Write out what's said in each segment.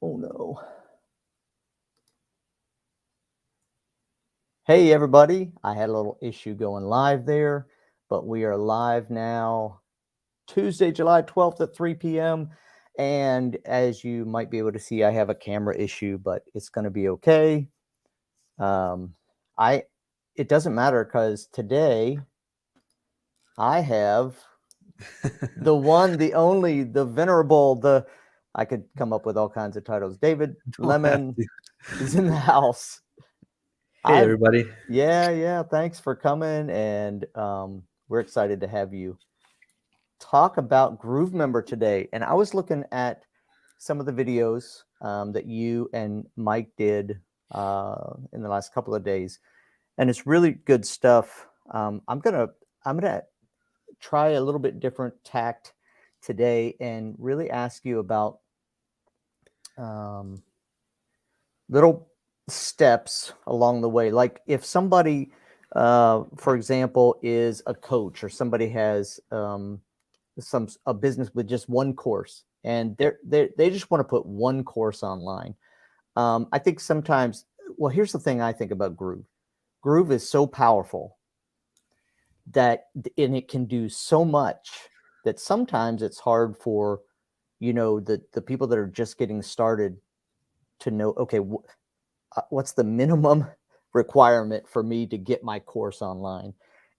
Oh no. Hey everybody, I had a little issue going live there, but we are live now, Tuesday, July 12th at 3 p.m. And as you might be able to see, I have a camera issue, but it's going to be okay. It doesn't matter because today I have the one, the only, the venerable, I could come up with all kinds of titles. David Lemon is in the house. Hey, everybody. Yeah. Thanks for coming. And we're excited to have you talk about Groovemember today. And I was looking at some of the videos that you and Mike did in the last couple of days, and it's really good stuff. I'm gonna try a little bit different tact today and really ask you about little steps along the way. Like if somebody, for example, is a coach or somebody has a business with just one course and they just want to put one course online. I think sometimes, well, here's the thing I think about Groove. Groove is so powerful that, and it can do so much that sometimes it's hard for, the people that are just getting started to know, okay, what's the minimum requirement for me to get my course online?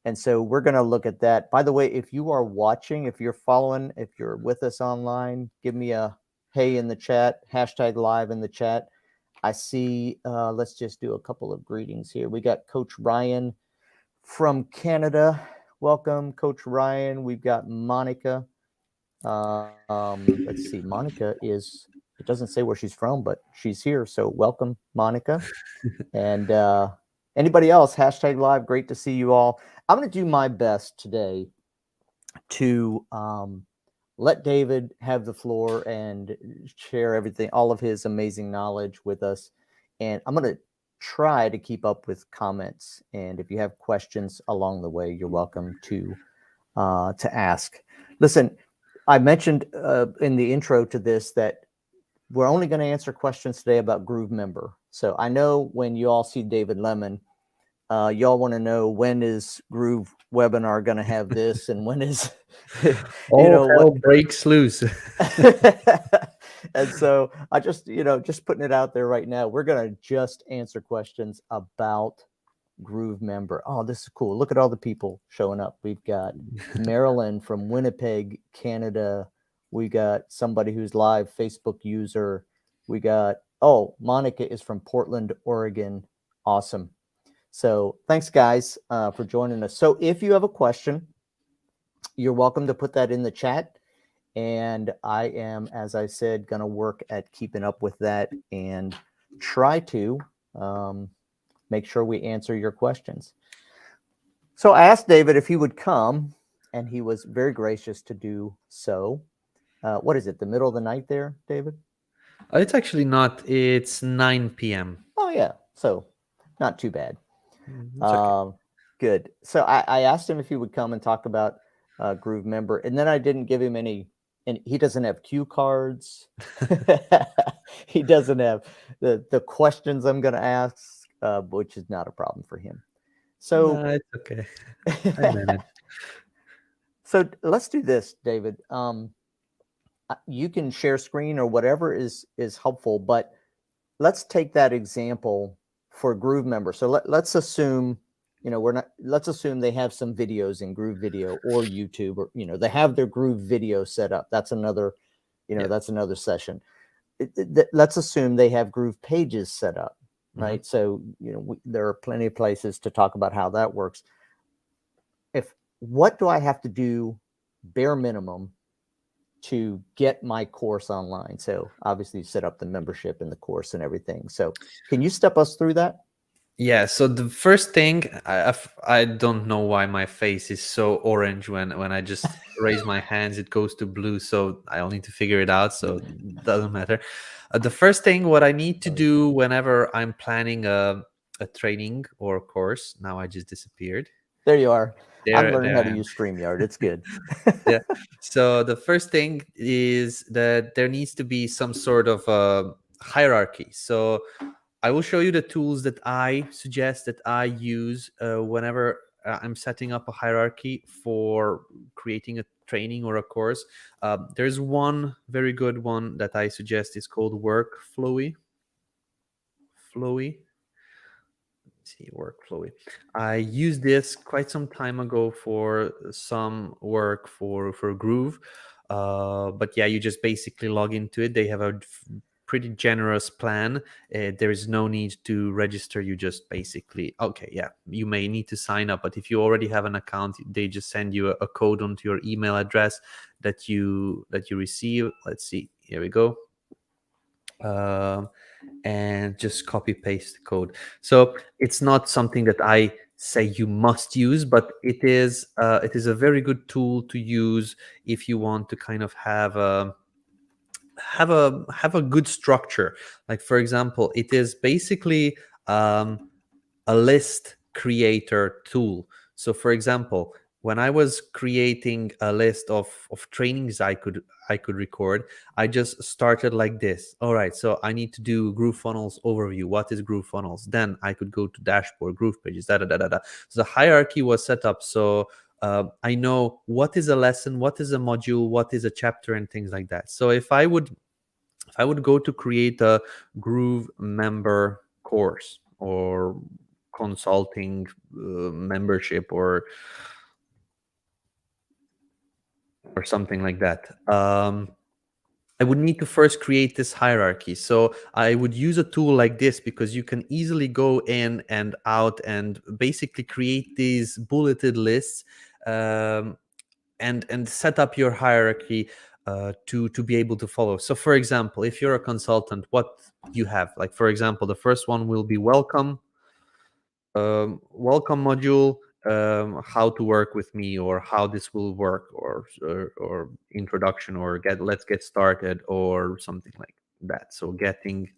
And so we're going to look at that. By the way, if you are watching, if you're following, if you're with us online, give me a hey in the chat, hashtag live in the chat. I see, let's just do a couple of greetings here. We got Coach Ryan from Canada. Welcome, Coach Ryan. We've got Monica. Let's see, Monica is, it doesn't say where she's from, but she's here. So welcome, Monica. And anybody else, hashtag live, great to see you all. I'm going to do my best today to let David have the floor and share everything, all of his amazing knowledge with us. And I'm going to try to keep up with comments. And if you have questions along the way, you're welcome to ask. Listen, I mentioned in the intro to this that we're only going to answer questions today about Groovemember. So I know when you all see David Lemon, y'all want to know when is Groove webinar going to have this and when is, hell breaks loose. And so I just, just putting it out there right now, we're going to just answer questions about Groovemember. Oh, this is cool. Look at all the people showing up. We've got Marilyn from Winnipeg, Canada. We got somebody who's live Facebook user. We got, Monica is from Portland, Oregon. Awesome. So thanks guys for joining us. So if you have a question, you're welcome to put that in the chat. And I am, as I said, going to work at keeping up with that and try to make sure we answer your questions. So I asked David if he would come, and he was very gracious to do so. What is it, the middle of the night there, David? It's actually not. It's 9 p.m. Oh, yeah. So not too bad. Okay. Good. So I asked him if he would come and talk about Groovemember, and then I didn't give him any, and he doesn't have cue cards. He doesn't have the questions I'm going to ask, which is not a problem for him. So no, it's okay. I manage. So let's do this, David. You can share screen or whatever is helpful, but let's take that example for Groovemember. So let's assume, let's assume they have some videos in Groove Video or YouTube, or, they have their Groove Video set up. That's another, that's another session. Let's assume they have Groove Pages set up, right? Mm-hmm. So, there are plenty of places to talk about how that works. What do I have to do bare minimum to get my course online? So obviously you set up the membership and the course and everything. So can you step us through that? Yeah. So the first thing, I don't know why my face is so orange when I just raise my hands, it goes to blue. So I'll need to figure it out. So it doesn't matter. The first thing, what I need to do whenever I'm planning a training or a course, now I just disappeared. There you are. I'm learning how to use StreamYard. It's good. Yeah. So the first thing is that there needs to be some sort of hierarchy. So I will show you the tools that I suggest that I use whenever I'm setting up a hierarchy for creating a training or a course. There's one very good one that I suggest. Is called Workflowy. See, Workflowy. I used this quite some time ago for some work for Groove. But yeah, you just basically log into it. They have a pretty generous plan. There is no need to register. You just basically, okay, yeah, you may need to sign up, but if you already have an account, they just send you a code onto your email address that you receive. Let's see, here we go. And just copy paste the code. So it's not something that I say you must use, but it is a very good tool to use if you want to kind of have a good structure. Like, for example, it is basically a list creator tool. So for example, when I was creating a list of trainings I could record, I just started like this. All right, so I need to do GrooveFunnels overview. What is GrooveFunnels? Then I could go to dashboard, Groove pages, da da da da da. So the hierarchy was set up so I know what is a lesson, what is a module, what is a chapter, and things like that. So if I would go to create a Groovemember course or consulting membership or something like that, I would need to first create this hierarchy. So I would use a tool like this because you can easily go in and out and basically create these bulleted lists and set up your hierarchy to be able to follow. So for example, if you're a consultant, what you have, like, for example, the first one will be welcome module, how to work with me, or how this will work, or introduction, or let's get started, or something like that. So getting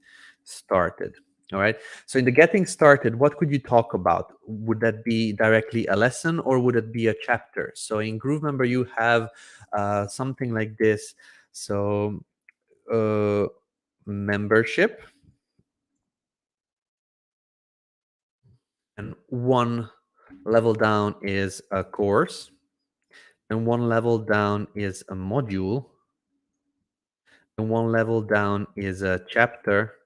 started. All right, so in the getting started, what could you talk about? Would that be directly a lesson, or would it be a chapter? So in Groovemember you have something like this. So membership, and one level down is a course, and one level down is a module, and one level down is a chapter,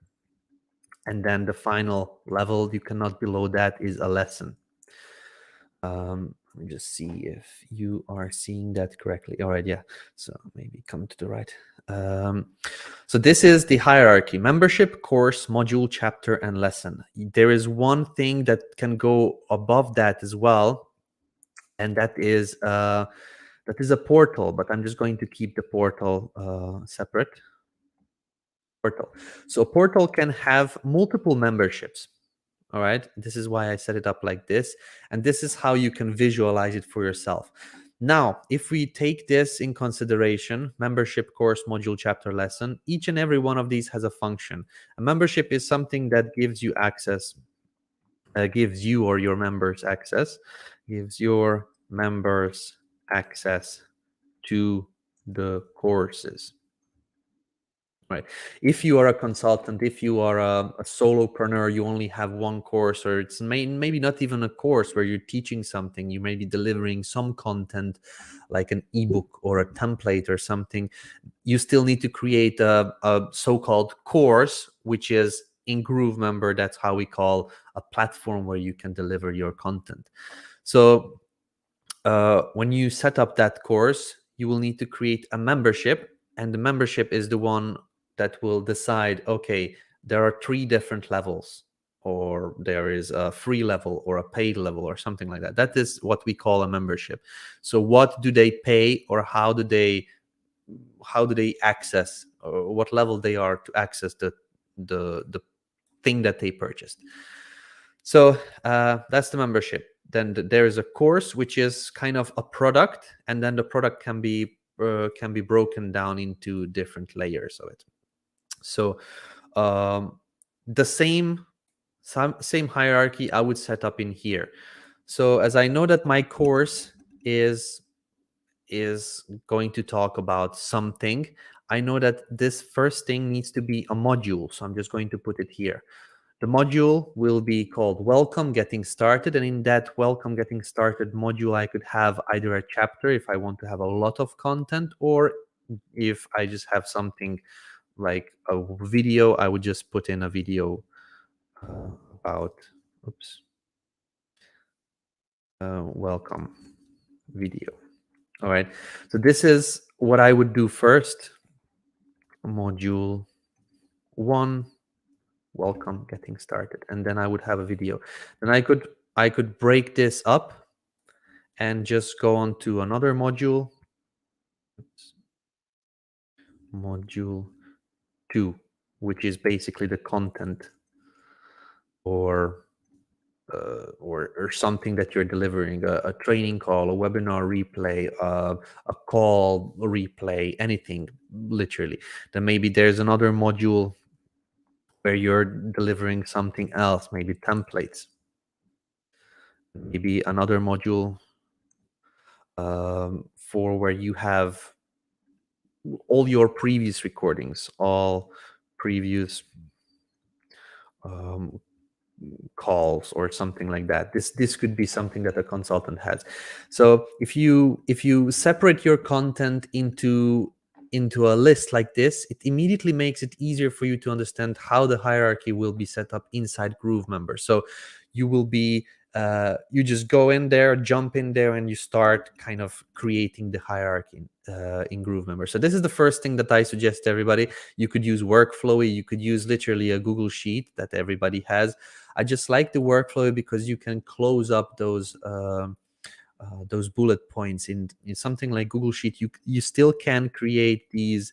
and then the final level, you cannot below that, is a lesson. Let me just see if you are seeing that correctly. All right, yeah. So maybe come to the right. So this is the hierarchy: membership, course, module, chapter, and lesson. There is one thing that can go above that as well, and that is a portal, but I'm just going to keep the portal separate. Portal. So portal can have multiple memberships. All right, this is why I set it up like this, and this is how you can visualize it for yourself. Now, if we take this in consideration, membership, course, module, chapter, lesson, each and every one of these has a function. A membership is something that gives you access, gives you or your members access, gives your members access to the courses. Right. If you are a consultant, if you are a solopreneur, you only have one course, or it's maybe not even a course where you're teaching something, you may be delivering some content like an ebook or a template or something, you still need to create a so-called course, which is in Groovemember, that's how we call a platform where you can deliver your content. So when you set up that course, you will need to create a membership, and the membership is the one that will decide, okay, there are 3 different levels, or there is a free level or a paid level or something like that. That is what we call a membership. So what do they pay, or how do they access, or what level they are to access the thing that they purchased? So that's the membership. Then there is a course, which is kind of a product, and then the product can be broken down into different layers of it. So the same hierarchy I would set up in here. So as I know that my course is going to talk about something, I know that this first thing needs to be a module. So I'm just going to put it here. The module will be called Welcome Getting Started. And in that Welcome Getting Started module, I could have either a chapter if I want to have a lot of content, or if I just have something like a video, I would just put in a video about, welcome video. All right. So this is what I would do first. Module 1. Welcome Getting Started, and then I would have a video. Then I could break this up and just go on to another module. Module 2, which is basically the content or something that you're delivering, a training call, a webinar replay, a call replay, anything, literally. Then maybe there's another module where you're delivering something else, maybe templates. Maybe another module for where you have all your previous recordings, all previous calls or something like that. This could be something that a consultant has. So if you separate your content into a list like this, it immediately makes it easier for you to understand how the hierarchy will be set up inside Groovemember. So you will be you just go in there, jump in there, and you start kind of creating the hierarchy in Groovemember. So this is the first thing that I suggest to everybody. You could use Workflowy. You could use literally a Google Sheet that everybody has. I just like the Workflowy because you can close up those bullet points in something like Google Sheet. You still can create these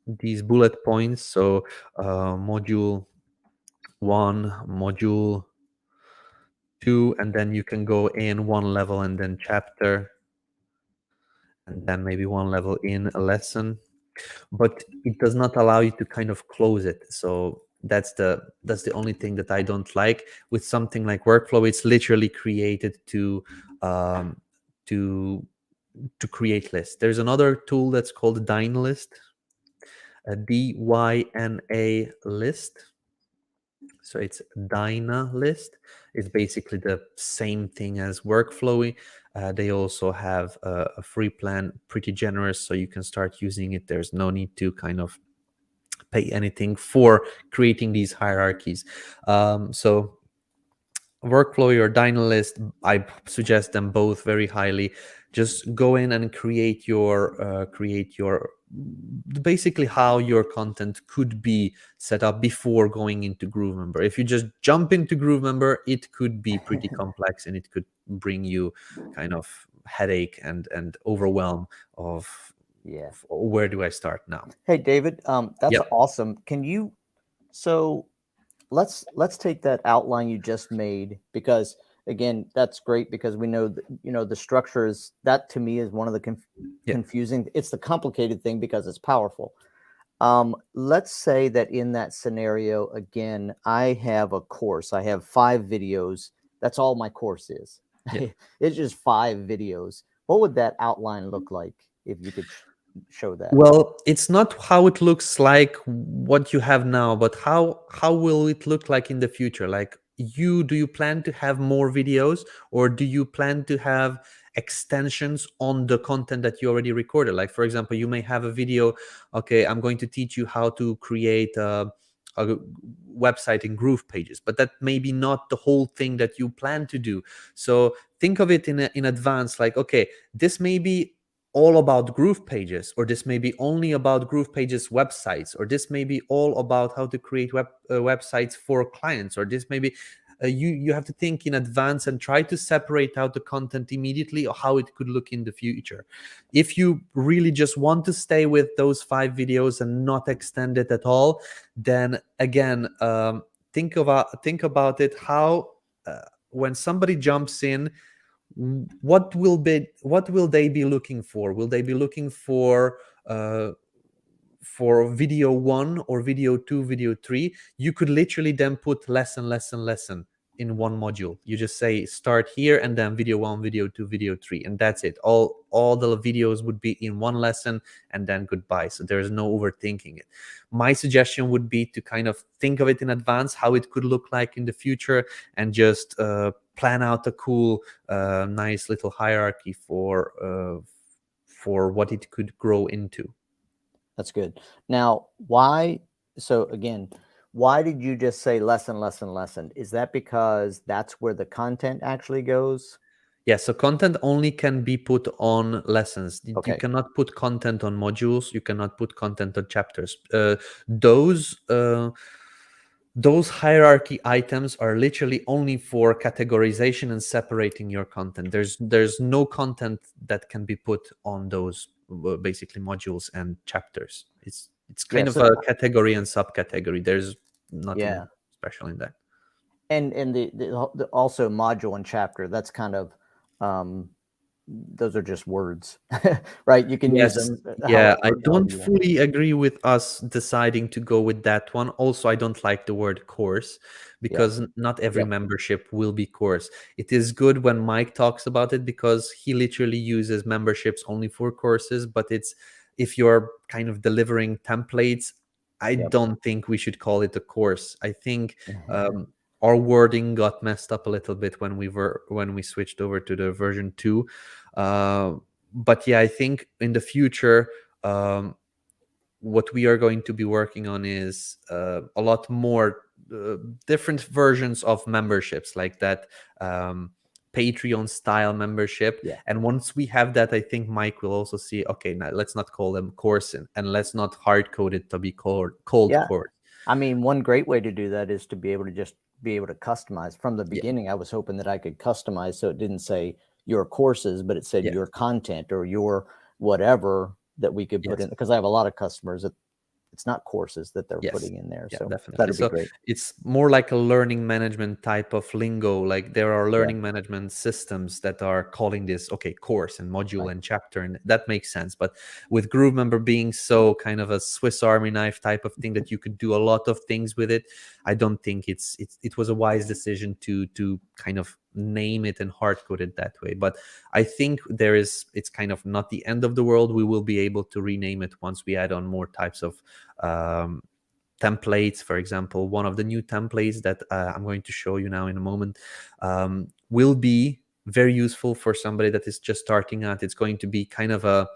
these bullet points. So module 1, module 2, and then you can go in one level and then chapter, and then maybe one level in a lesson, but it does not allow you to kind of close it. So that's the only thing that I don't like with something like Workflow. It's literally created to create lists. There's another tool that's called Dynalist, a DYNA list. So it's Dynalist. It's basically the same thing as Workflowy. They also have a free plan, pretty generous, so you can start using it. There's no need to kind of pay anything for creating these hierarchies. So Workflowy or Dynalist, I suggest them both very highly. Just go in and create your basically how your content could be set up before going into Groovemember. If you just jump into Groovemember, it could be pretty complex, and it could bring you kind of headache and overwhelm of where do I start now. Hey David, that's awesome. Can you let's take that outline you just made, because again, that's great, because we know that, the structure is, that to me is one of the confusing, it's the complicated thing because it's powerful. Let's say that in that scenario, again, I have a course, I have 5 videos. That's all my course is. It's just 5 videos. What would that outline look like if you could show that? Well, it's not how it looks like what you have now, but how will it look like in the future? Like, do you plan to have more videos, or do you plan to have extensions on the content that you already recorded? Like, for example, you may have a video, okay, I'm going to teach you how to create a website in Groove Pages, but that may be not the whole thing that you plan to do. So think of it in advance, like, okay, this may be all about Groove Pages, or this may be only about Groove Pages websites, or this may be all about how to create websites for clients, or this may be you have to think in advance and try to separate out the content immediately, or how it could look in the future. If you really just want to stay with those 5 videos and not extend it at all, then again, think about it, how when somebody jumps in, what will they be looking for? Will they be looking for video 1 or video 2, video 3? You could literally then put lesson in one module. You just say start here, and then video 1, video 2, video 3, and that's it. All all the videos would be in one lesson and then goodbye. So there's no overthinking it. My suggestion would be to kind of think of it in advance, how it could look like in the future, and just plan out a cool, nice little hierarchy for what it could grow into. That's good. Now, why? So again, why did you just say lesson, lesson, lesson? Is that because that's where the content actually goes? Yeah, so content only can be put on lessons. You Okay. cannot put content on modules. You cannot put content on chapters. Those hierarchy items are literally only for categorization and separating your content. There's no content that can be put on those basically modules and chapters. It's kind of so, a category and subcategory. There's nothing special in that. And the also module and chapter, that's kind of those are just words, right? You can use them. Yeah, I don't fully agree with us deciding to go with that one. Also, I don't like the word course, because not every membership will be course. It is good when Mike talks about it, because he literally uses memberships only for courses, but it's, if you're kind of delivering templates, I don't think we should call it a course. I think our wording got messed up a little bit when we switched over to the version 2. But yeah, I think in the future, what we are going to be working on is a lot more different versions of memberships, like that Patreon style membership. And once we have that, I think Mike will also see, okay, now let's not call them course, and let's not hard code it to be called course. I mean, one great way to do that is to be able to just be able to customize. From the beginning, I was hoping that I could customize so it didn't say your courses, but it said your content or your whatever that we could put in, because I have a lot of customers that it's not courses that they're putting in there. So definitely. That'd be great. It's more like a learning management type of lingo. Like there are learning management systems that are calling this, okay, course and module and chapter, and that makes sense. But with Groovemember being so kind of a Swiss Army knife type of thing that you could do a lot of things with it, I don't think it was a wise decision to kind of name it and hard code it that way. But I think it's kind of not the end of the world. We will be able to rename it once we add on more types of templates. For example, one of the new templates that I'm going to show you now in a moment will be very useful for somebody that is just starting out. It's going to be kind of a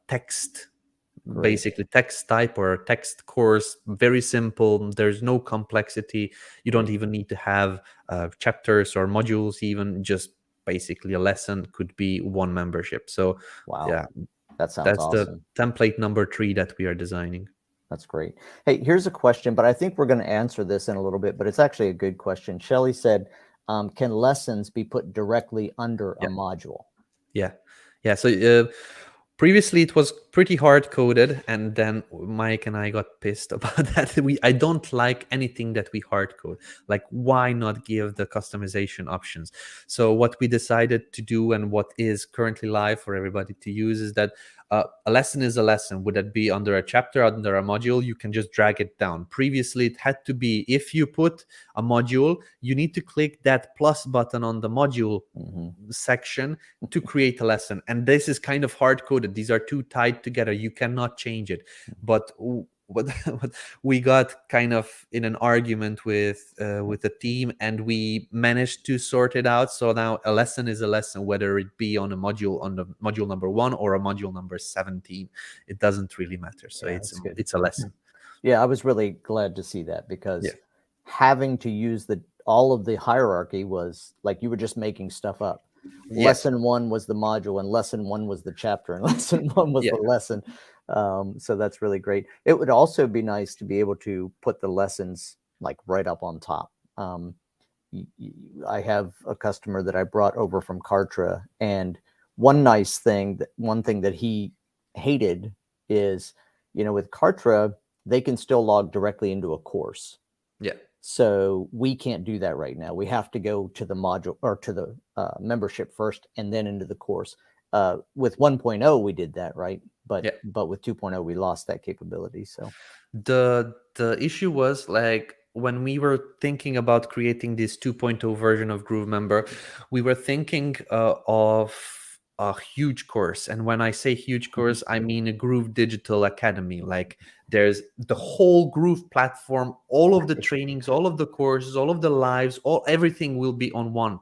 text, basically text type or a text course, very simple. There's no complexity. You don't even need to have chapters or modules, even just basically a lesson could be one membership. So yeah, that sounds that's awesome. The template number 3 that we are designing. That's great. Hey, here's a question, but I think we're going to answer this in a little bit, but it's actually a good question. Shelly said, can lessons be put directly under a module? Yeah. So previously it was pretty hard coded, and then Mike and I got pissed about that. I don't like anything that we hard code. Like, why not give the customization options? So what we decided to do, and what is currently live for everybody to use, is that a lesson is a lesson. Would that be under a chapter, under a module? You can just drag it down. Previously, it had to be, if you put a module, you need to click that plus button on the module section to create a lesson. And this is kind of hard coded. These are too tied together. You cannot change it. But what we got kind of in an argument with the team, and we managed to sort it out. So now a lesson is a lesson, whether it be on the module number 1 or a module number 17. It doesn't really matter. So it's a lesson. Yeah, I was really glad to see that, because having to use all of the hierarchy was like you were just making stuff up. Lesson 1 was the module, and lesson 1 was the chapter, and lesson 1 was the lesson. So that's really great. It would also be nice to be able to put the lessons like right up on top. I have a customer that I brought over from 𝐅𝐑𝐄𝐄𝐁𝐈𝐄𝐒, and one thing that he hated is, with 𝐅𝐑𝐄𝐄𝐁, they can still log directly into a course. So we can't do that right now. We have to go to the module or to the membership first, and then into the course. With 1.0, we did that, right? But with 2.0, we lost that capability. So the issue was, like, when we were thinking about creating this 2.0 version of Groovemember, we were thinking of a huge course. And when I say huge course, I mean a Groove Digital Academy. Like there's the whole Groove platform, all of the trainings, all of the courses, all of the lives, everything will be on one.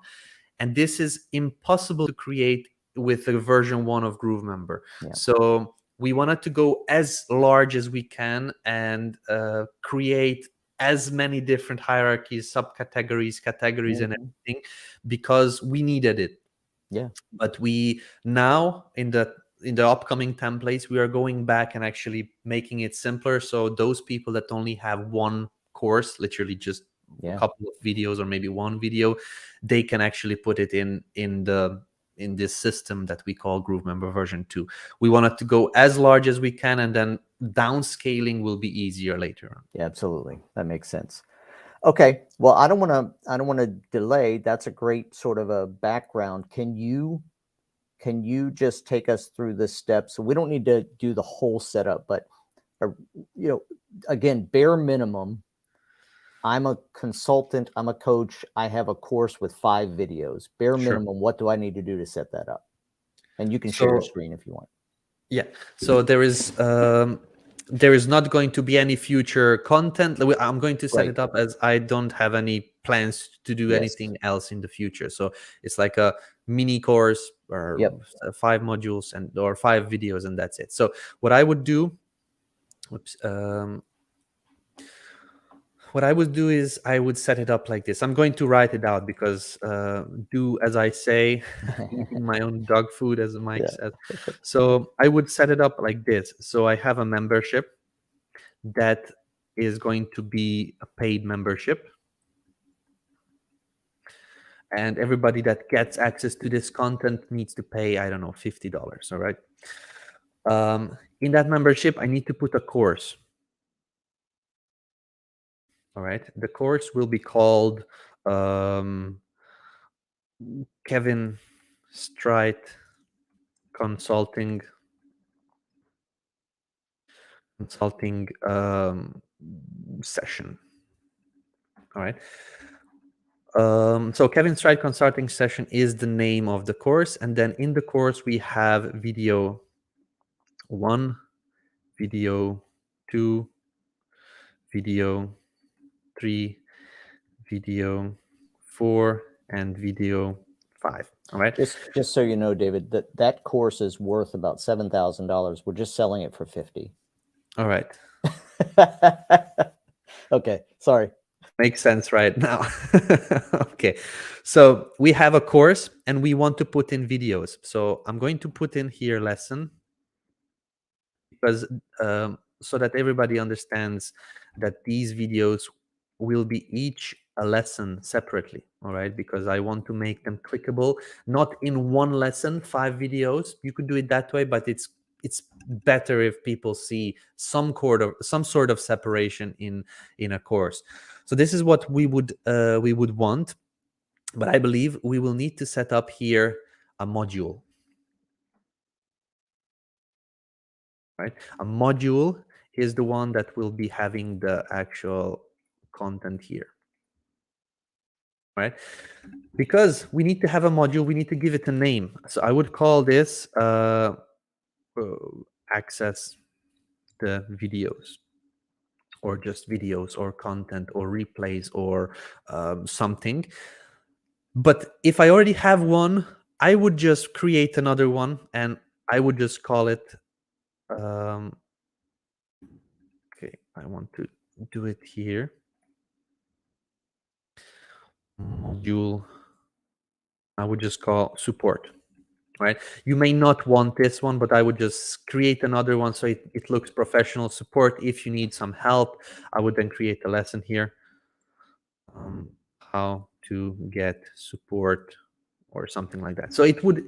And this is impossible to create with a version 1 of Groovemember. Yeah. So we wanted to go as large as we can and create as many different hierarchies, subcategories, categories, and everything, because we needed it. Yeah. But we now in the upcoming templates, we are going back and actually making it simpler. So those people that only have one course, literally just a couple of videos or maybe one video, they can actually put it in this system that we call Groovemember version 2. We want it to go as large as we can, and then downscaling will be easier later on. Yeah, absolutely. That makes sense. Okay. Well, I don't want to delay. That's a great sort of a background. Can you just take us through the steps? So we don't need to do the whole setup, but again, bare minimum. I'm a consultant, I'm a coach, I have a course with 5 videos. Bare minimum, what do I need to do to set that up? And you can share your screen if you want. Yeah. So there is not going to be any future content. I'm going to set it up as I don't have any plans to do anything else in the future. So it's like a mini course or 5 modules or 5 videos, and that's it. So what I would do, is I would set it up like this. I'm going to write it out because do as I say, eating my own dog food, as Mike said. So I would set it up like this. So I have a membership that is going to be a paid membership. And everybody that gets access to this content needs to pay, I don't know, $50, all right? In that membership, I need to put a course. All right, the course will be called Kevin Strite Consulting session. All right. So Kevin Strite Consulting Session is the name of the course, and then in the course we have video 1, video 2, video 3, video 4, and video 5. All right. Just so you know, David, that course is worth about $7,000. We're just selling it for $50. All right. Okay, sorry. Makes sense right now. Okay, so we have a course and we want to put in videos. So I'm going to put in here lesson, because so that everybody understands that these videos will be each a lesson separately. All right, because I want to make them clickable, not in one lesson, 5 videos. You could do it that way, but it's better if people see some sort of separation in a course. So this is what we would want, but I believe we will need to set up here a module. Right, a module is the one that will be having the actual content here. Right, because we need to have a module, we need to give it a name. So I would call this access the videos, or just videos, or content, or replays, or something. But if I already have one, I would just create another one, and I would just call it okay, I want to do it here. Module, I would just call support. Right, you may not want this one, but I would just create another one so it looks professional. Support, if you need some help. I would then create a lesson here, how to get support, or something like that. So it would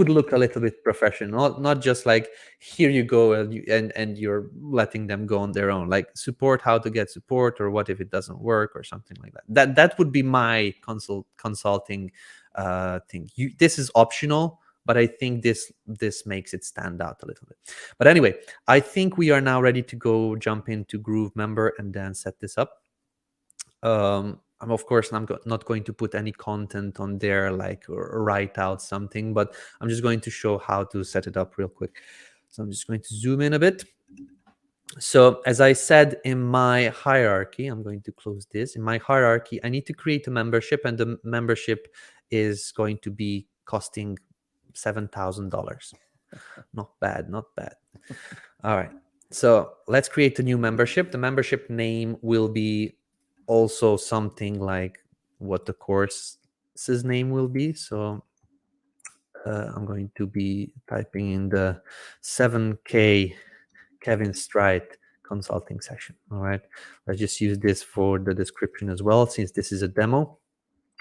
look a little bit professional, not just like, here you go, and you're letting them go on their own. Like, support, how to get support, or what if it doesn't work, or something like that. That would be my consulting thing. This is optional, but I think this makes it stand out a little bit. But anyway, I think we are now ready to jump into Groovemember and then set this up. I'm of course not going to put any content on there, like or write out something, but I'm just going to show how to set it up real quick. So I'm just going to zoom in a bit. So as I said in my hierarchy, I'm going to close this. In my hierarchy, I need to create a membership, and the membership is going to be costing $7,000. Not bad, not bad. All right. So let's create a new membership. The membership name will be also something like what the course's name will be. So I'm going to be typing in the 7K Kevin Strite consulting session. All right. Let's just use this for the description as well, since this is a demo.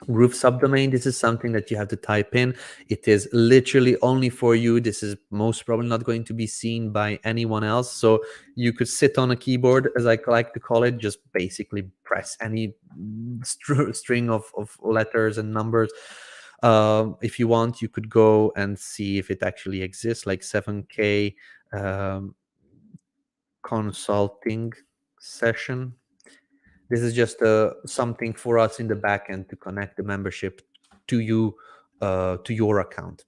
Groove subdomain, this is something that you have to type in. It is literally only for you. This is most probably not going to be seen by anyone else. So you could sit on a keyboard, as I like to call it, just basically press any string of letters and numbers. If you want, you could go and see if it actually exists, like 7K consulting session. This is just something for us in the backend to connect the membership to you, to your account.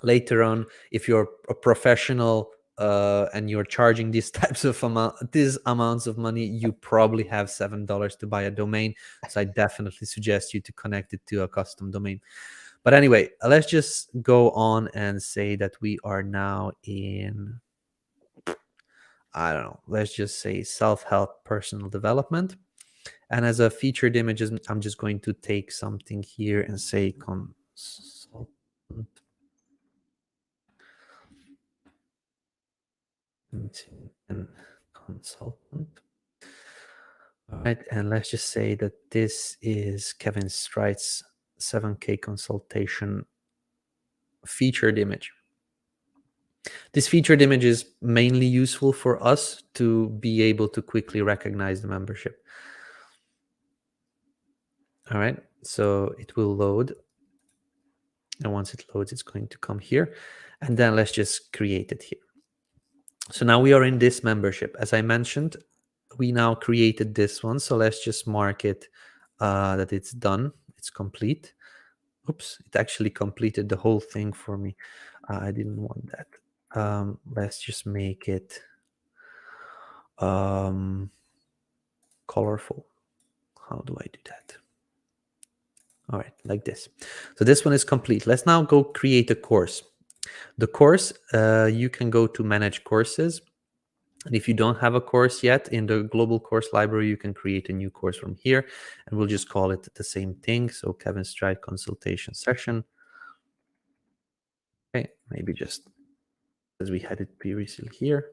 Later on, if you're a professional and you're charging these types of these amounts of money, you probably have $7 to buy a domain. So I definitely suggest you to connect it to a custom domain. But anyway, let's just go on and say that we are now in, I don't know, let's just say self-help personal development. And as a featured images, I'm just going to take something here and say consultant. And consultant. All right, and let's just say that this is Kevin Strite's 7K consultation featured image. This featured image is mainly useful for us to be able to quickly recognize the membership. All right, so it will load. And once it loads, it's going to come here. And then let's just create it here. So now we are in this membership. As I mentioned, we now created this one. So let's just mark it that it's done. It's complete. Oops, it actually completed the whole thing for me. I didn't want that. Let's just make it colorful. How do I do that? All right, like this. So this one is complete. Let's now go create a course. The course, you can go to manage courses. And if you don't have a course yet in the global course library, you can create a new course from here. And we'll just call it the same thing. So Kevin Strite consultation session. Okay, maybe just as we had it previously here.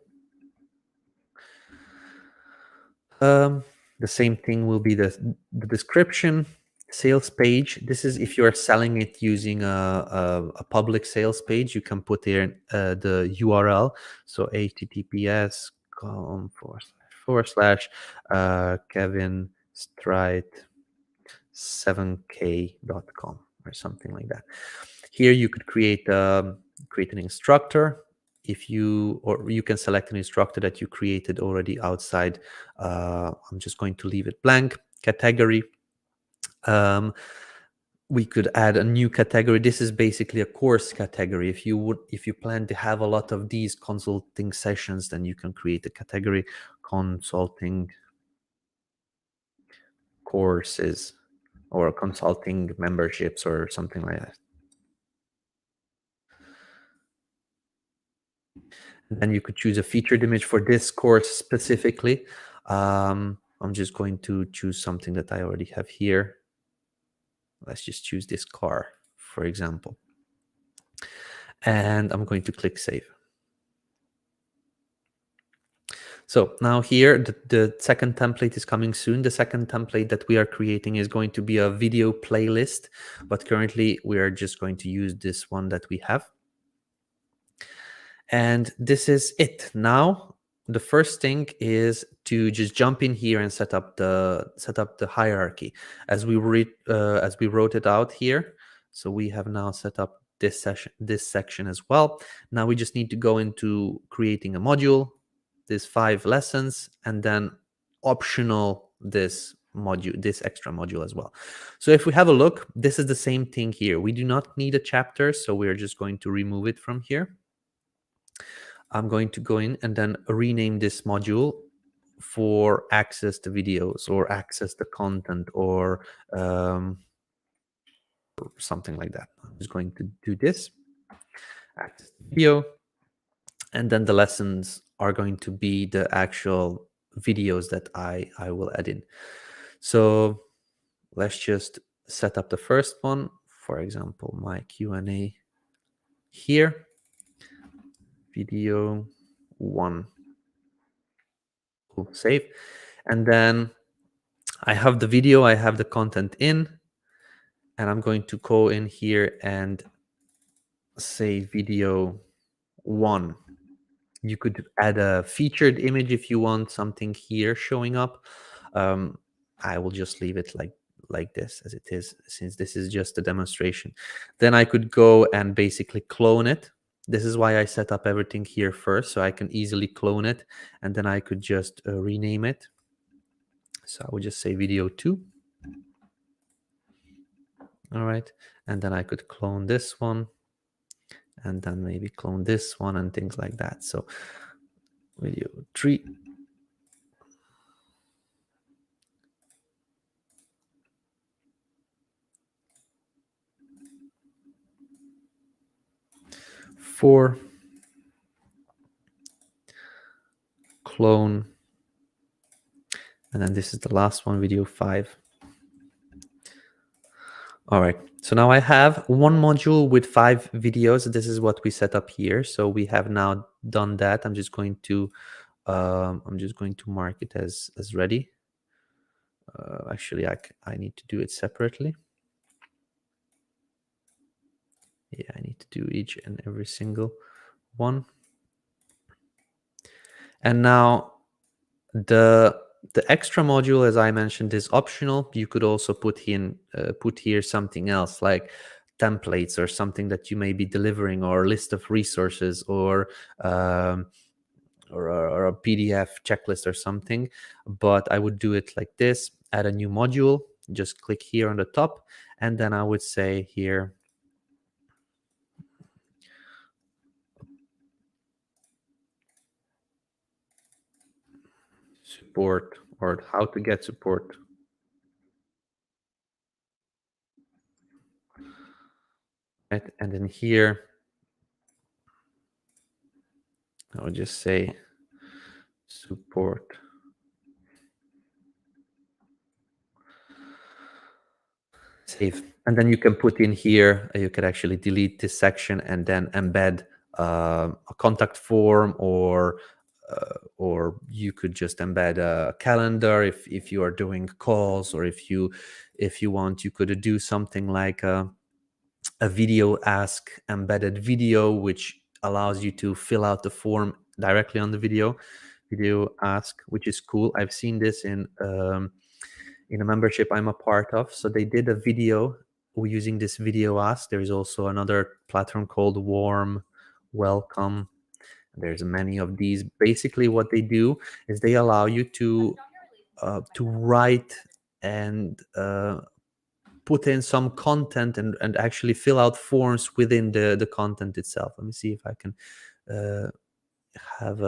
The same thing will be the description, sales page. This is if you're selling it using a public sales page, you can put there the URL. So https / Kevin Strite 7k.com or something like that. Here you could create an instructor. If you can select an instructor that you created already outside. I'm just going to leave it blank. Category. We could add a new category. This is basically a course category. If you plan to have a lot of these consulting sessions, then you can create a category: consulting courses or consulting memberships or something like that. And then you could choose a featured image for this course specifically. I'm just going to choose something that I already have here. Let's just choose this car, for example. And I'm going to click save. So now here, the second template is coming soon. The second template that we are creating is going to be a video playlist, but currently we are just going to use this one that we have. And this is it. Now, the first thing is to just jump in here and set up the hierarchy as we wrote it out here. So we have now set up this section as well. Now we just need to go into creating a module, these 5 lessons, and then optional this module, this extra module as well. So if we have a look, this is the same thing here. We do not need a chapter, so we're just going to remove it from here. I'm going to go in and then rename this module for access the videos or access the content or something like that. I'm just going to do this, access the video, and then the lessons are going to be the actual videos that I will add in. So let's just set up the first one. For example, my Q&A here, video 1. Cool, save. And then I have the video, I have the content in, and I'm going to go in here and say video 1. You could add a featured image if you want something here showing up. I will just leave it like this as it is, since this is just a demonstration. Then I could go and basically clone it. This is why I set up everything here first, so I can easily clone it, and then I could just rename it. So I would just say video 2. All right, and then I could clone this one, and then maybe clone this one and things like that. So video 3. Four, clone, and then this is the last one, video 5. All right, so now I have one module with 5 videos. This is what we set up here. So we have now done that. I'm just going to mark it as ready. Actually, I need to do it separately. Yeah, I need to do each and every single one. And now the extra module, as I mentioned, is optional. You could also put here something else like templates or something that you may be delivering, or a list of resources, or a PDF checklist or something. But I would do it like this: add a new module, just click here on the top, and then I would say here support, or how to get support. Right? And then here I would just say support. Save. And then you can put in here, you could actually delete this section and then embed a contact form, or you could just embed a calendar if you are doing calls, or if you want, you could do something like a video ask embedded video, which allows you to fill out the form directly on the video ask, which is cool. I've seen this in a membership I'm a part of. So they did a video using this video ask. There is also another platform called Warm Welcome. There's many of these. Basically what they do is they allow you to write and put in some content and actually fill out forms within the content itself. Let me see if I can have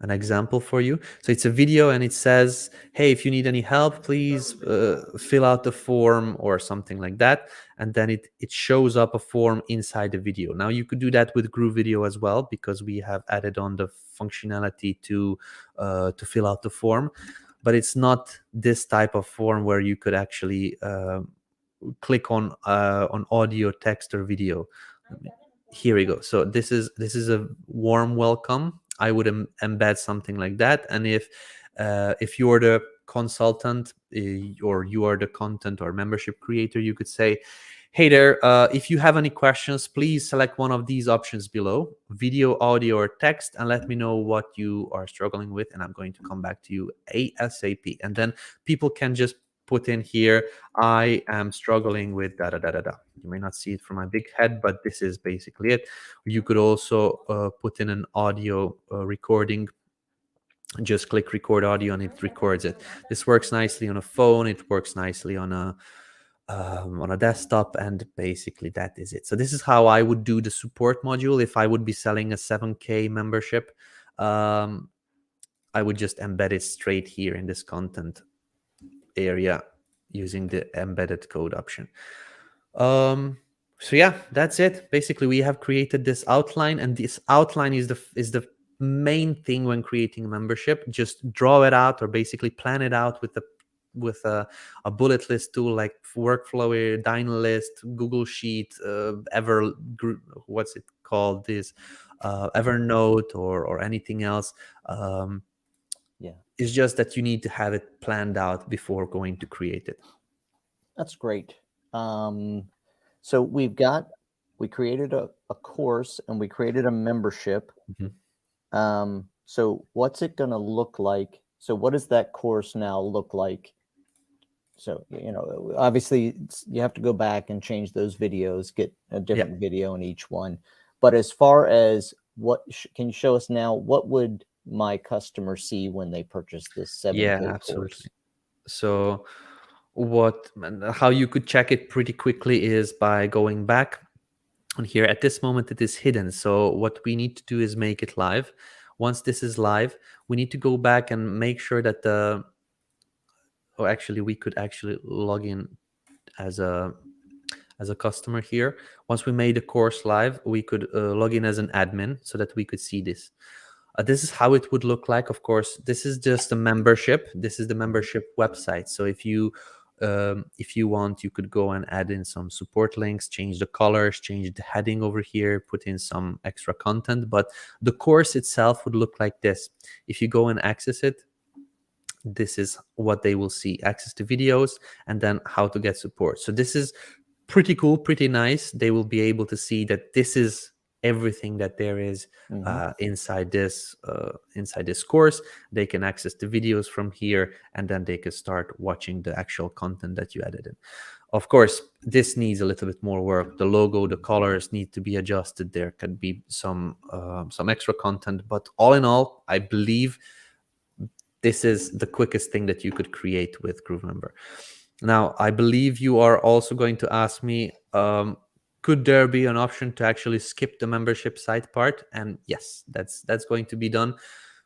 an example for you. So it's a video and it says, hey, if you need any help, please fill out the form or something like that. And then it shows up a form inside the video. Now you could do that with Groove Video as well, because we have added on the functionality to fill out the form. But it's not this type of form where you could actually click on audio, text, or video. Here we go. So this is a warm welcome. I would embed something like that. And if you're the consultant or you are the content or membership creator, you could say, hey there, if you have any questions, please select one of these options below, video, audio, or text, and let me know what you are struggling with, and I'm going to come back to you ASAP. And then people can just put in here, I am struggling with da da da da da. You may not see it from my big head, but this is basically it. You could also put in an audio recording just click record audio and it records it. This works nicely on a phone, it works nicely on a desktop, and basically that is it. So this is how I would do the support module if I would be selling a 7K membership. I would just embed it straight here in this content area using the embedded code option. So yeah, that's it. Basically, we have created this outline, and this outline is the main thing when creating a membership. Just draw it out, or basically plan it out with a bullet list tool like Workflow, Dynalist, Google Sheet, what's it called? This Evernote or anything else. Yeah, It's just that you need to have it planned out before going to create it. that's great. So we created a course and we created a membership. So what's it going to look like? So what does that course now look like? So, obviously you have to go back and change those videos, get a different video in each one. But as far as can you show us now, what would my customer see when they purchase this 7K absolutely course? So how you could check it pretty quickly is by going back. And here at this moment it is hidden, so what we need to do is make it live. Once this is live, we need to go back and make sure that actually we could actually log in as a customer here. Once we made the course live, we could log in as an admin so that we could see this. This is how it would look like. Of course, this is just a membership. This is the membership website. So if you want, you could go and add in some support links, change the colors, change the heading over here, put in some extra content. But the course itself would look like this. If you go and access it, this is what they will see: access to videos, and then how to get support. So this is pretty cool, pretty nice. They will be able to see that this is everything that there is inside this course. They can access the videos from here, and then they can start watching the actual content that you added in. Of course, this needs a little bit more work. The logo, the colors need to be adjusted. There can be some extra content, but all in all, I believe this is the quickest thing that you could create with Groovemember. Now, I believe you are also going to ask me, could there be an option to actually skip the membership site part? And yes, that's going to be done.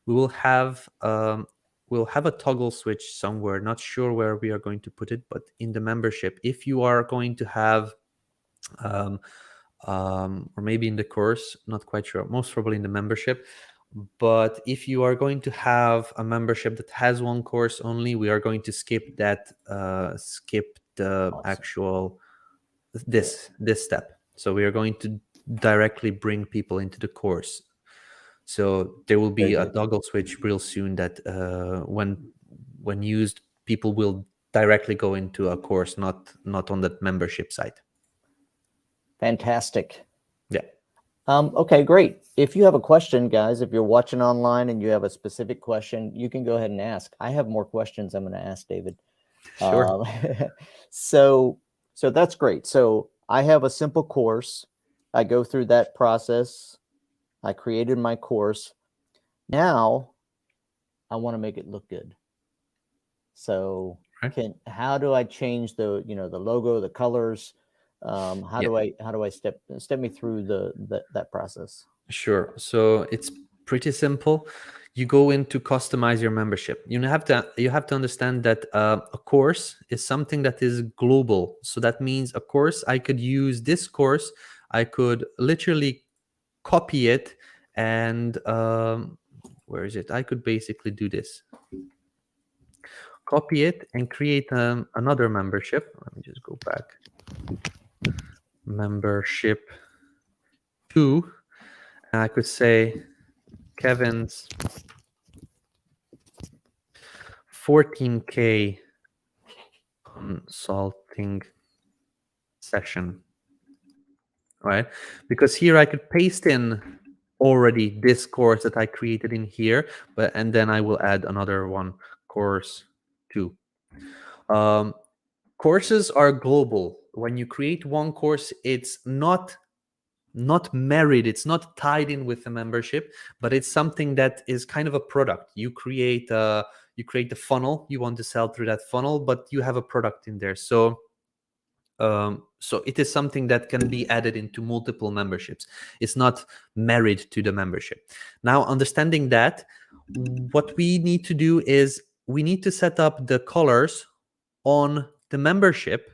We will have we'll have a toggle switch somewhere. Not sure where we are going to put it, but in the membership, if you are going to have or maybe in the course, not quite sure, most probably in the membership. But if you are going to have a membership that has one course only, we are going to skip that, skip the actual this step. So we are going to directly bring people into the course. So there will be a toggle switch real soon that when used, people will directly go into a course, not on that membership site. Fantastic. Yeah. Okay, great. If you have a question, guys, if you're watching online and you have a specific question, you can go ahead and ask. I have more questions I'm going to ask David. Sure. So that's great. So I have a simple course. I go through that process. I created my course. Now I want to make it look good. So how do I change the logo, the colors? How do I step me through that process? Sure. So it's pretty simple. You go in to customize your membership. You have to understand that a course is something that is global. So that means a course, I could use this course, I could literally copy it, and where is it? I could basically do this. Copy it and create another membership. Let me just go back. Membership 2. And I could say Kevin's 14K consulting session, right? Because here I could paste in already this course that I created in here, and then I will add another one, course 2. Courses are global. When you create one course, it's not not married, it's not tied in with the membership, but it's something that is kind of a product. You create the funnel you want to sell through that funnel, but you have a product in there. So so it is something that can be added into multiple memberships. It's not married to the membership. Now, understanding that, what we need to do is we need to set up the colors on the membership.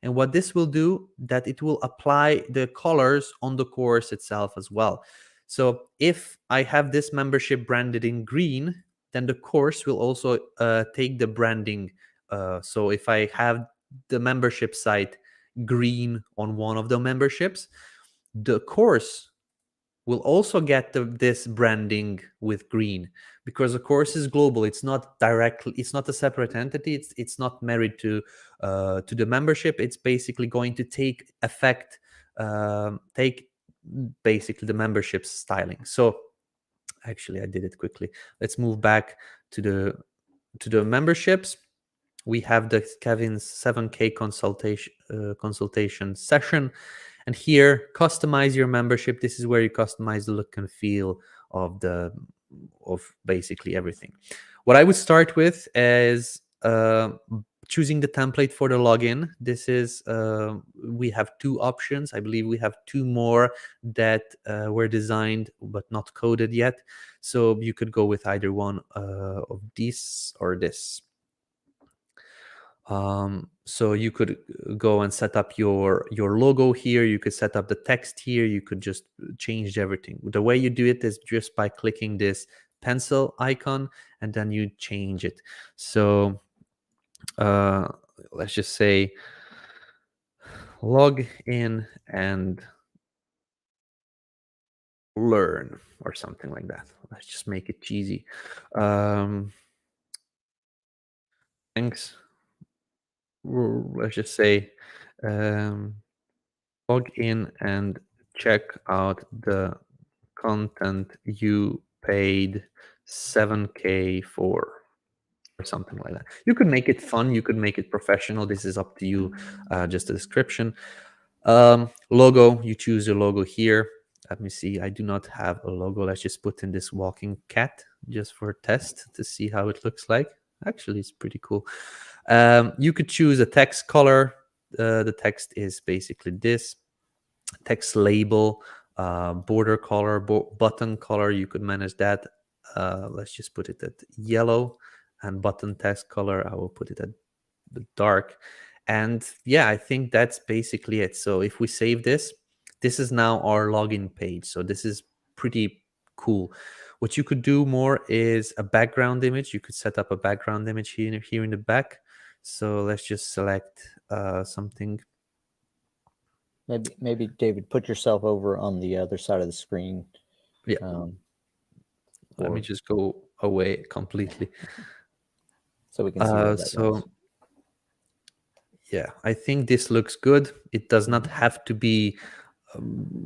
And what this will do, that it will apply the colors on the course itself as well. So if I have this membership branded in green, then the course will also take the branding. So if I have the membership site green on one of the memberships, the course will also get this branding with green, because the course is global. It's not directly, it's not a separate entity. It's not married to the membership. It's basically going to take effect, take basically the membership styling. So actually, I did it quickly. Let's move back to the memberships. We have the Kevin's 7K consultation session. And here, customize your membership. This is where you customize the look and feel of basically everything. What I would start with is choosing the template for the login. This is, we have two options. I believe we have two more that were designed but not coded yet. So you could go with either one of these or this. So you could go and set up your logo here. You could set up the text here. You could just change everything. The way you do it is just by clicking this pencil icon, and then you change it. So let's just say log in and learn or something like that. Let's just make it cheesy. Thanks. Let's just say log in and check out the content you paid 7K for, or something like that. You could make it fun. You could make it professional. This is up to you. Just a description. Logo, you choose your logo here. Let me see. I do not have a logo. Let's just put in this walking cat just for a test to see how it looks like. Actually, it's pretty cool. You could choose a text color. The text is basically this. Text label, border color, button color. You could manage that. Let's just put it at yellow, and button text color, I will put it at the dark. And yeah, I think that's basically it. So if we save this, this is now our login page. So this is pretty cool. What you could do more is a background image. You could set up a background image here in the back. So let's just select something. Maybe David, put yourself over on the other side of the screen. Yeah. Let me just go away completely, so we can see where that goes. Yeah, I think this looks good. It does not have to be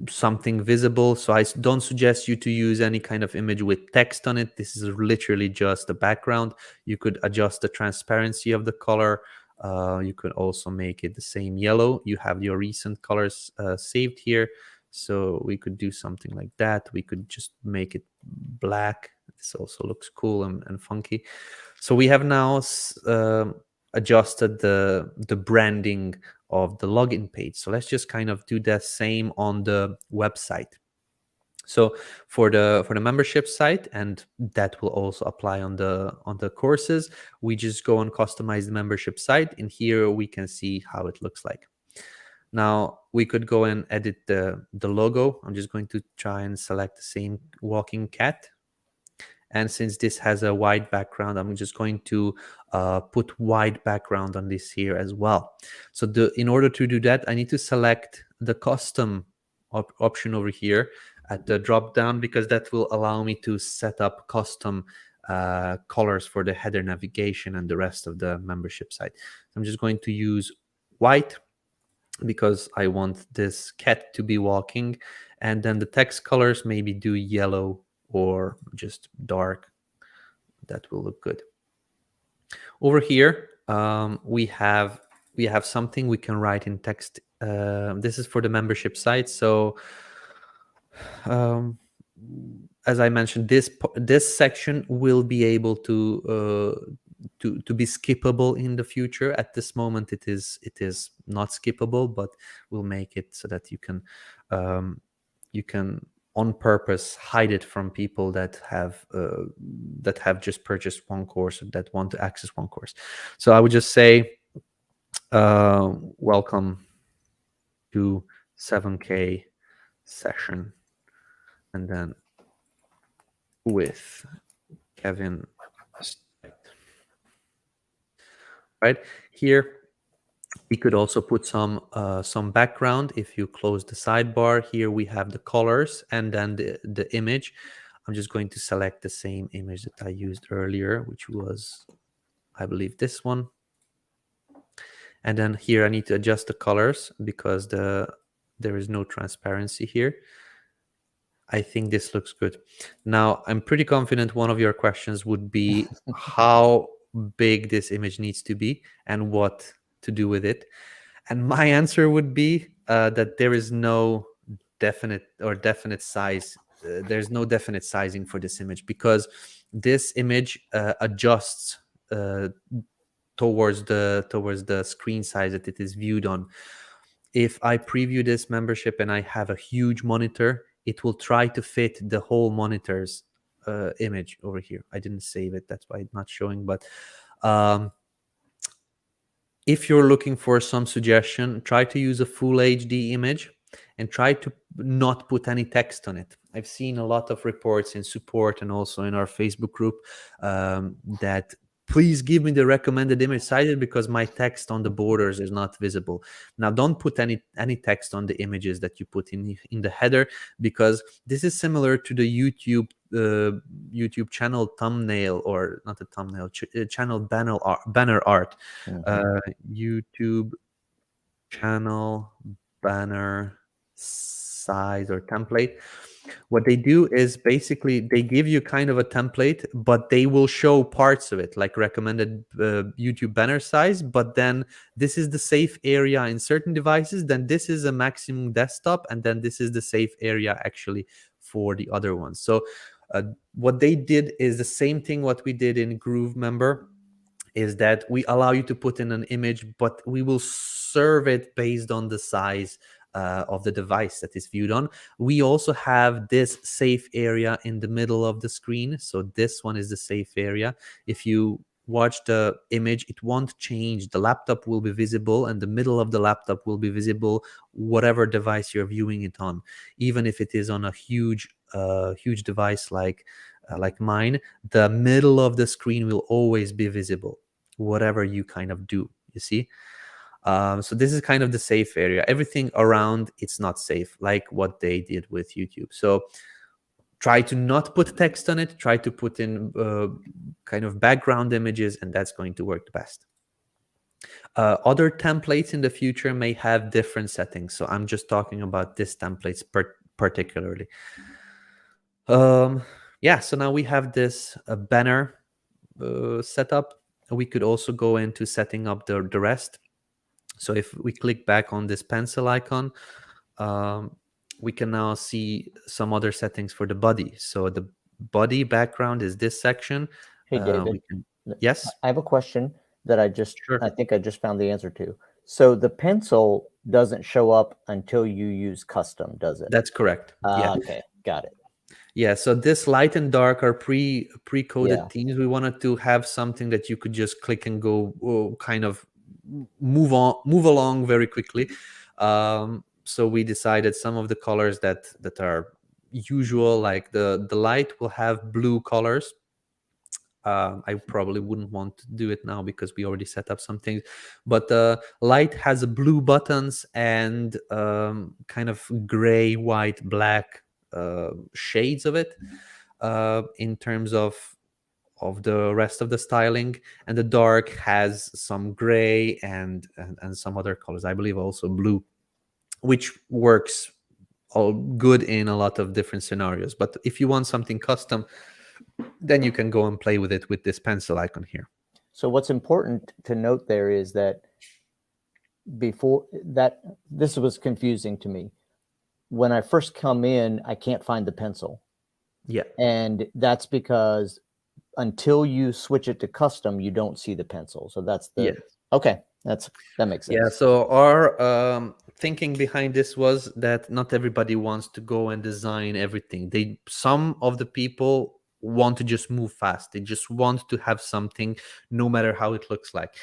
something visible. So I don't suggest you to use any kind of image with text on it. This is literally just the background. You could adjust the transparency of the color. You could also make it the same yellow. You have your recent colors saved here. So we could do something like that. We could just make it black. This also looks cool and funky. So we have now adjusted the branding of the login page. So let's just kind of do that same on the website. So for the membership site, and that will also apply on the courses, we just go and customize the membership site, and here we can see how it looks like. Now we could go and edit the logo. I'm just going to try and select the same walking cat. And since this has a white background, I'm just going to put white background on this here as well. So in order to do that, I need to select the custom option over here at the drop down, because that will allow me to set up custom colors for the header navigation and the rest of the membership site. So I'm just going to use white because I want this cat to be walking, and then the text colors, maybe do yellow or just dark. That will look good. Over here, we have something we can write in text. This is for the membership site. So As I mentioned, this section will be able to be skippable in the future. At this moment, it is not skippable, but we'll make it so that you can on purpose hide it from people that have just purchased one course or that want to access one course. So I would just say, welcome to 7K session, and then with Kevin. Right here, we could also put some background. If you close the sidebar, here we have the colors and then the image. I'm just going to select the same image that I used earlier, which was, I believe, this one. And then here I need to adjust the colors because there is no transparency here. I think this looks good. Now, I'm pretty confident one of your questions would be how big this image needs to be and what to do with it. And my answer would be that there is no definite size. There's no definite sizing for this image because this image adjusts towards the screen size that it is viewed on. If I preview this membership and I have a huge monitor, it will try to fit the whole monitor's image over here. I didn't save it, that's why it's not showing. But if you're looking for some suggestion, try to use a full HD image and try to not put any text on it. I've seen a lot of reports in support and also in our Facebook group that please give me the recommended image size because my text on the borders is not visible. Now, don't put any text on the images that you put in the header, because this is similar to the YouTube channel thumbnail, or not a thumbnail, channel banner art. YouTube channel banner size or template. What they do is basically they give you kind of a template, but they will show parts of it, like recommended YouTube banner size. But then this is the safe area in certain devices. Then this is a maximum desktop, and then this is the safe area actually for the other ones. So what they did is the same thing what we did in Groovemember, is that we allow you to put in an image, but we will serve it based on the size of the device that is viewed on. We also have this safe area in the middle of the screen. So this one is the safe area. If you watch the image, it won't change. The laptop will be visible, and the middle of the laptop will be visible, whatever device you're viewing it on. Even if it is on a huge device like mine, the middle of the screen will always be visible, whatever you kind of do, you see. So this is kind of the safe area. Everything around, it's not safe, like what they did with YouTube. So try to not put text on it, try to put in kind of background images, and that's going to work the best. Other templates in the future may have different settings, so I'm just talking about this templates particularly. Yeah, so now we have this banner setup. We could also go into setting up the rest. So if we click back on this pencil icon, we can now see some other settings for the body. So the body background is this section. Hey, David. Yes? I have a question that I Sure. think I just found the answer to. So the pencil doesn't show up until you use custom, does it? That's correct. Yeah. Okay, got it. Yeah, so this light and dark are pre-coded themes. We wanted to have something that you could just click and go, kind of move along very quickly. So we decided some of the colors that are usual, like the light will have blue colors. I probably wouldn't want to do it now because we already set up some things, but the light has blue buttons and kind of gray, white, black shades of it in terms of the rest of the styling. And the dark has some gray and some other colors, I believe also blue, which works all good in a lot of different scenarios. But if you want something custom, then you can go and play with it with this pencil icon here. So what's important to note there is that before that, this was confusing to me. when I first come in, I can't find the pencil. Yeah. And that's because until you switch it to custom, you don't see the pencil. So that's Yeah. okay. That makes sense. Yeah, so our thinking behind this was that not everybody wants to go and design everything. Some of the people want to just move fast. They just want to have something, no matter how it looks like.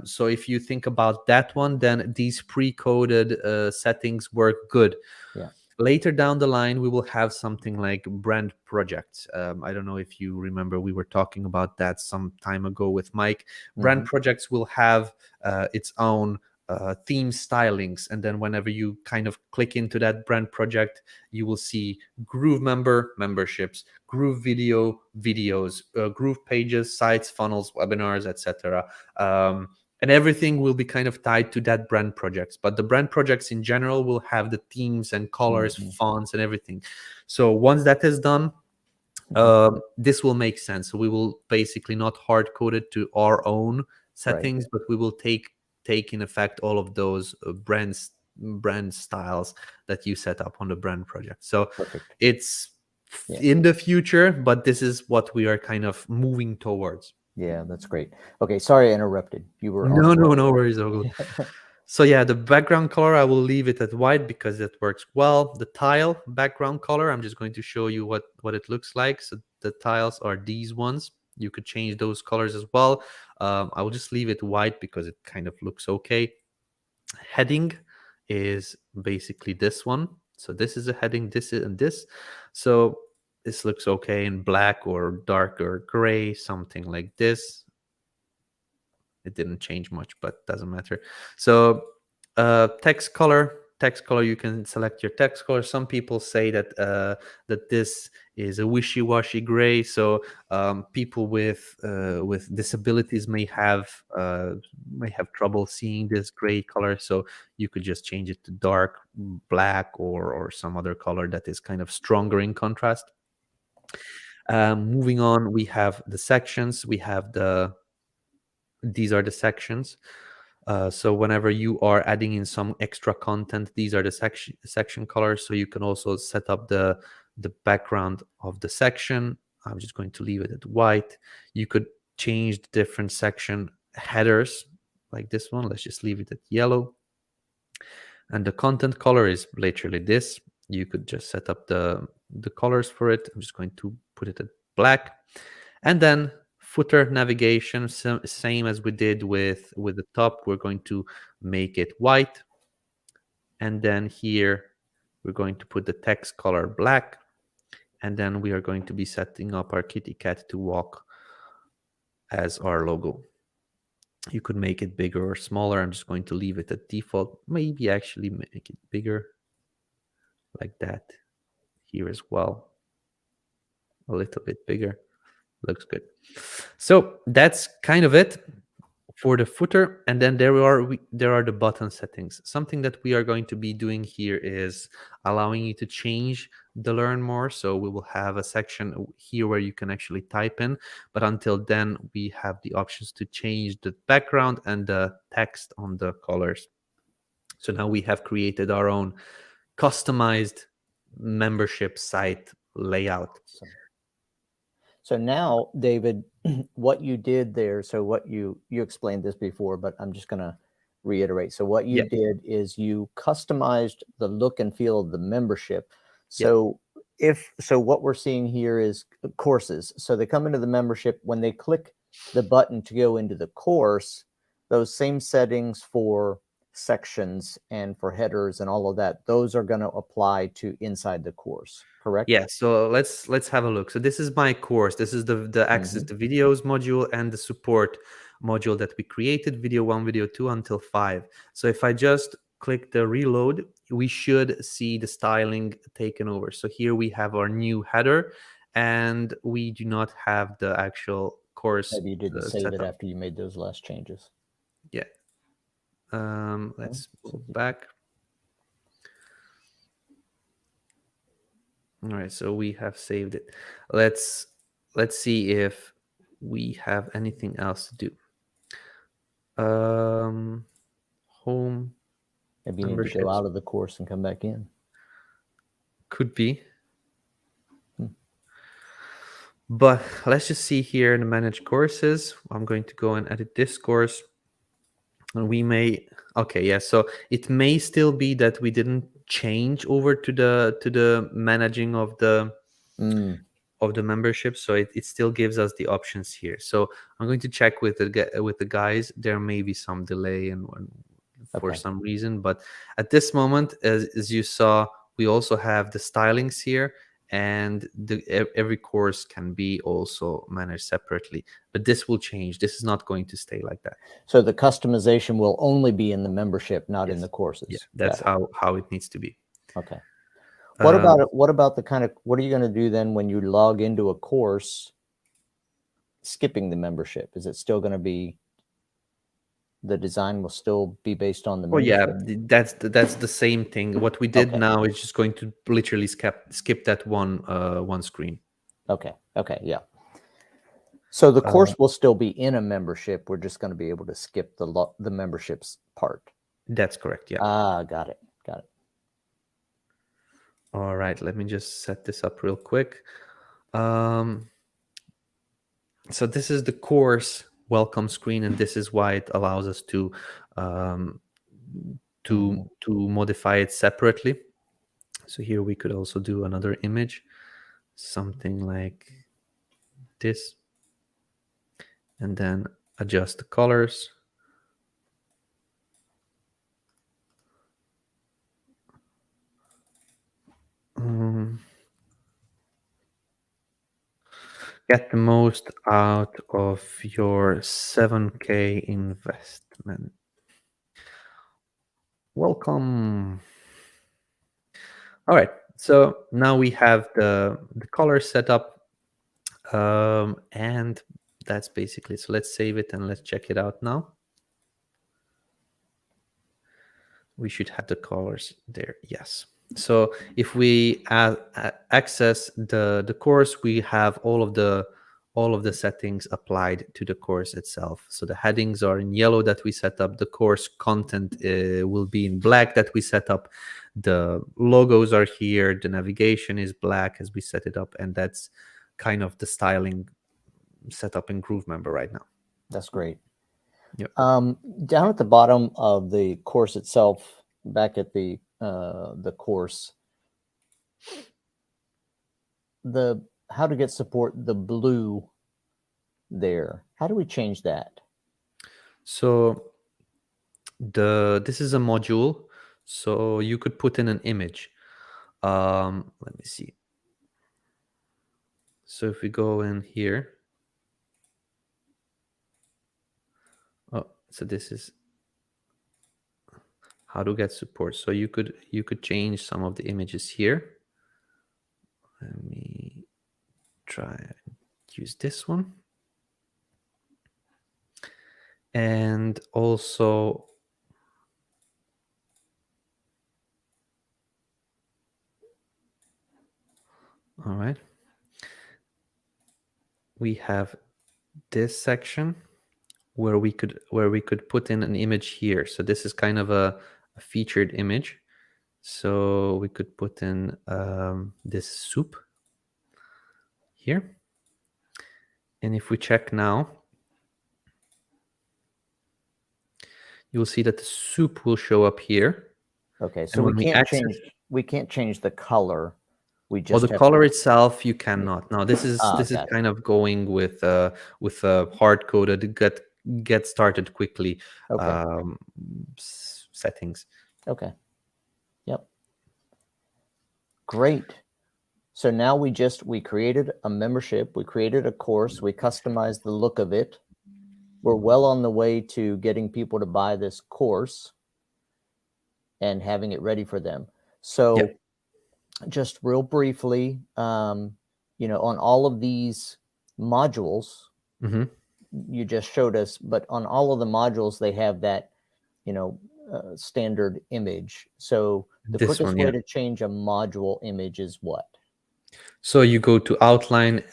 So if you think about that one, then these pre-coded settings work good. Yeah. Later down the line, we will have something like brand projects. I don't know if you remember, we were talking about that some time ago with Mike. Brand projects will have its own theme stylings, and then whenever you kind of click into that brand project, you will see Groovemember memberships, Groove videos, Groove pages, sites, funnels, webinars, etc. And everything will be kind of tied to that brand projects, but the brand projects in general will have the themes and colors, fonts, and everything. So once that is done, this will make sense. So we will basically not hard code it to our own settings, but we will take in effect all of those brand styles that you set up on the brand project. So it's in the future, but this is what we are kind of moving towards. Yeah, that's great. Okay, sorry I interrupted. You were no worries, Ogle. So yeah, the background color, I will leave it at white because it works well. The tile background color, I'm just going to show you what it looks like. So the tiles are these ones. You could change those colors as well. I will just leave it white because it kind of looks okay. Heading is basically this one. So this is a heading, this is, and this. So this looks okay in black or darker gray, something like this. It didn't change much, but doesn't matter. So text color, you can select your text color. Some people say that that this is a wishy-washy gray, so people with disabilities may have trouble seeing this gray color. So you could just change it to dark black or some other color that is kind of stronger in contrast. Moving on, we have the sections. We have these are the sections. So whenever you are adding in some extra content, these are the section colors. So you can also set up the background of the section. I'm just going to leave it at white. You could change the different section headers like this one. Let's just leave it at yellow. And the content color is literally this. You could just set up the colors for it. I'm just going to put it at black. And then footer navigation, same as we did with the top. We're going to make it white. And then here, we're going to put the text color black. And then we are going to be setting up our kitty cat to walk as our logo. You could make it bigger or smaller. I'm just going to leave it at default. Maybe actually make it bigger like that here as well. A little bit bigger. Looks good. So that's kind of it for the footer. And then there are the button settings. Something that we are going to be doing here is allowing you to change the learn more. So we will have a section here where you can actually type in, but until then we have the options to change the background and the text on the colors. So now we have created our own customized membership site layout. So now, David, what you did there, so what you explained this before, but I'm just going to reiterate. So what you did is you customized the look and feel of the membership. So what we're seeing here is courses. So they come into the membership. When they click the button to go into the course, those same settings for sections and for headers and all of that, those are going to apply to inside the course, correct? Yeah, so let's have a look. So this is my course. This is the access to videos module and the support module that we created, video 1, video 2 until 5. So if I just click the reload, we should see the styling taken over. So here we have our new header, and we do not have the actual course. Maybe you didn't save it after you made those last changes. Yeah. Let's go back. All right, so we have saved it. Let's see if we have anything else to do. Home. Maybe you need to go out of the course and come back in. Could be. Hmm. But let's just see here in the manage courses. I'm going to go and edit this course. And we may, okay, yeah. So it may still be that we didn't change over to the managing of the membership. So it still gives us the options here. So I'm going to check with the guys. There may be some delay and for some reason, but at this moment, as you saw, we also have the stylings here, and every course can be also managed separately. But this will change. This is not going to stay like that. So the customization will only be in the membership, not in the courses. Yeah, that's how it needs to be. Okay. What about it? What about the kind of, what are you going to do then when you log into a course, skipping the membership? Is it still going to be, the design will still be based on the membership? Yeah, that's the same thing. What we did now is just going to literally skip that one screen. Okay. Yeah. So the course will still be in a membership. We're just going to be able to skip the memberships part. That's correct. Yeah. Got it. All right. Let me just set this up real quick. So this is the course welcome screen, and this is why it allows us to modify it separately. So here we could also do another image, something like this, and then adjust the colors. Get the most out of your 7K investment. Welcome. All right, so now we have the color set up, and that's basically, so let's save it and let's check it out now. We should have the colors there. Yes. So if we access the course, we have all of the settings applied to the course itself. So the headings are in yellow that we set up. The course content will be in black that we set up. The logos are here. The navigation is black as we set it up. And that's kind of the styling set up in Groovemember right now. That's great. Yep. Down at the bottom of the course itself, back at the course, how to get support, the blue there, how do we change that? So this is a module, so you could put in an image. Let me see. So if we go in here, so this is how to get support. So you could change some of the images here. Let me try and use this one. And also, all right, we have this section where we could put in an image here. So this is kind of a featured image. So we could put in this soup here. And if we check now, you'll see that the soup will show up here. Okay, so we can't change the color. We just the color itself you cannot. Now this is kind of going with a hard coded get started quickly settings. Okay. Yep. Great. So now we created a membership, we created a course, we customized the look of it. We're well on the way to getting people to buy this course and having it ready for them. So just real briefly, on all of these modules, you just showed us, but on all of the modules, they have that, standard image. So the quickest way to change a module image is what? So you go to outline,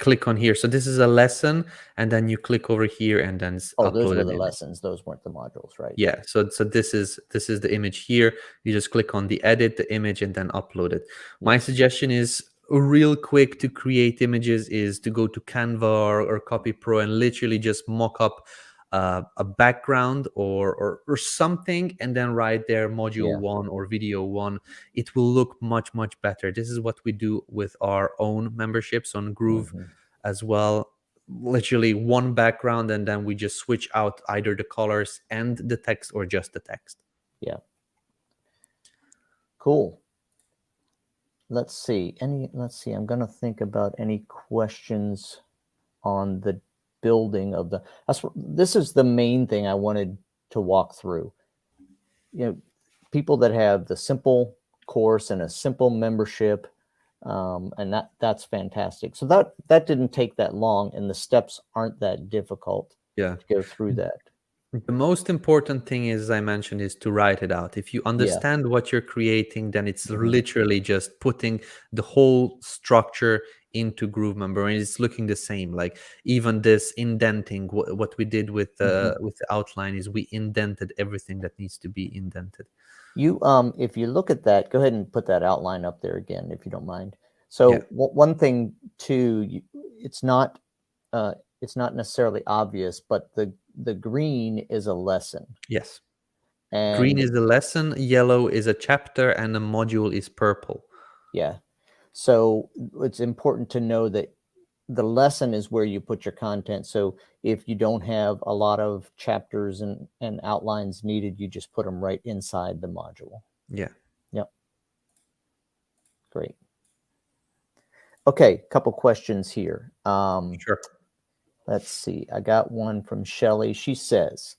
click on here. So this is a lesson, and then you click over here, and then it's Oh, those were uploaded the in. lessons. Those weren't the modules, right? Yeah. So this is the image here. You just click on the edit the image and then upload it. My suggestion is real quick to create images is to go to Canva or Copy Pro and literally just mock up a background or something, and then write there module 1 or video 1. It will look much better. This is what we do with our own memberships on Groove as well. Literally one background, and then we just switch out either the colors and the text or just the text. Yeah. Cool. Let's see. I'm going to think about any questions on the building of the, this is the main thing I wanted to walk through. You know, people that have the simple course and a simple membership, and that's fantastic. So that didn't take that long, and the steps aren't that difficult to go through that. The most important thing is, as I mentioned, is to write it out. If you understand what you're creating, then it's literally just putting the whole structure into Groovemember, and it's looking the same. Like even this indenting, what we did with the outline is we indented everything that needs to be indented. You if you look at that, go ahead and put that outline up there again, if you don't mind. So one thing too, it's not necessarily obvious, but the green is a lesson. Yes. And green is a lesson, yellow is a chapter, and the module is purple. Yeah. So it's important to know that the lesson is where you put your content. So if you don't have a lot of chapters and outlines needed, you just put them right inside the module. Yeah. Yep. Great. Okay, couple questions here. Sure. Let's see. I got one from Shelley. She says,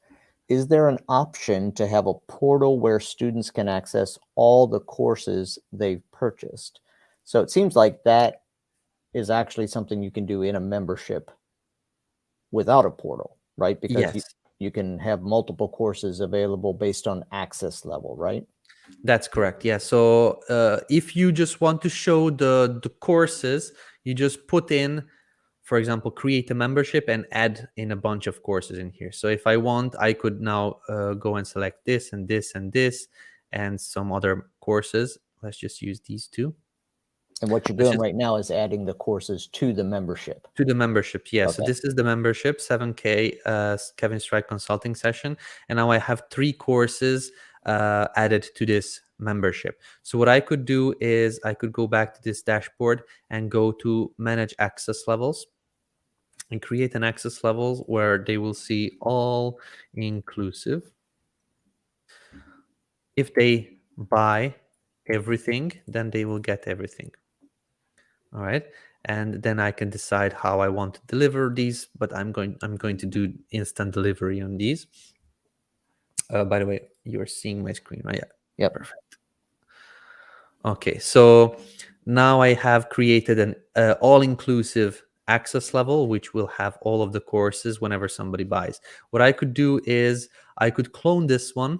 is there an option to have a portal where students can access all the courses they've purchased? So it seems like that is actually something you can do in a membership without a portal, right? Because you can have multiple courses available based on access level, right? That's correct. Yeah. So if you just want to show the courses, you just put in, for example, create a membership and add in a bunch of courses in here. So if I want, I could now go and select this and this and this and some other courses. Let's just use these two. And what you're doing right now is adding the courses to the membership. To the membership, yeah. Okay. So this is the membership, 7K Kevin Strike consulting session. And now I have 3 courses added to this membership. So what I could do is I could go back to this dashboard and go to manage access levels and create an access levels where they will see all inclusive. If they buy everything, then they will get everything. All right. And then I can decide how I want to deliver these, but I'm going to do instant delivery on these. By the way, you're seeing my screen, right? Yeah. Perfect. Okay, so now I have created an all-inclusive access level, which will have all of the courses whenever somebody buys. What I could do is I could clone this one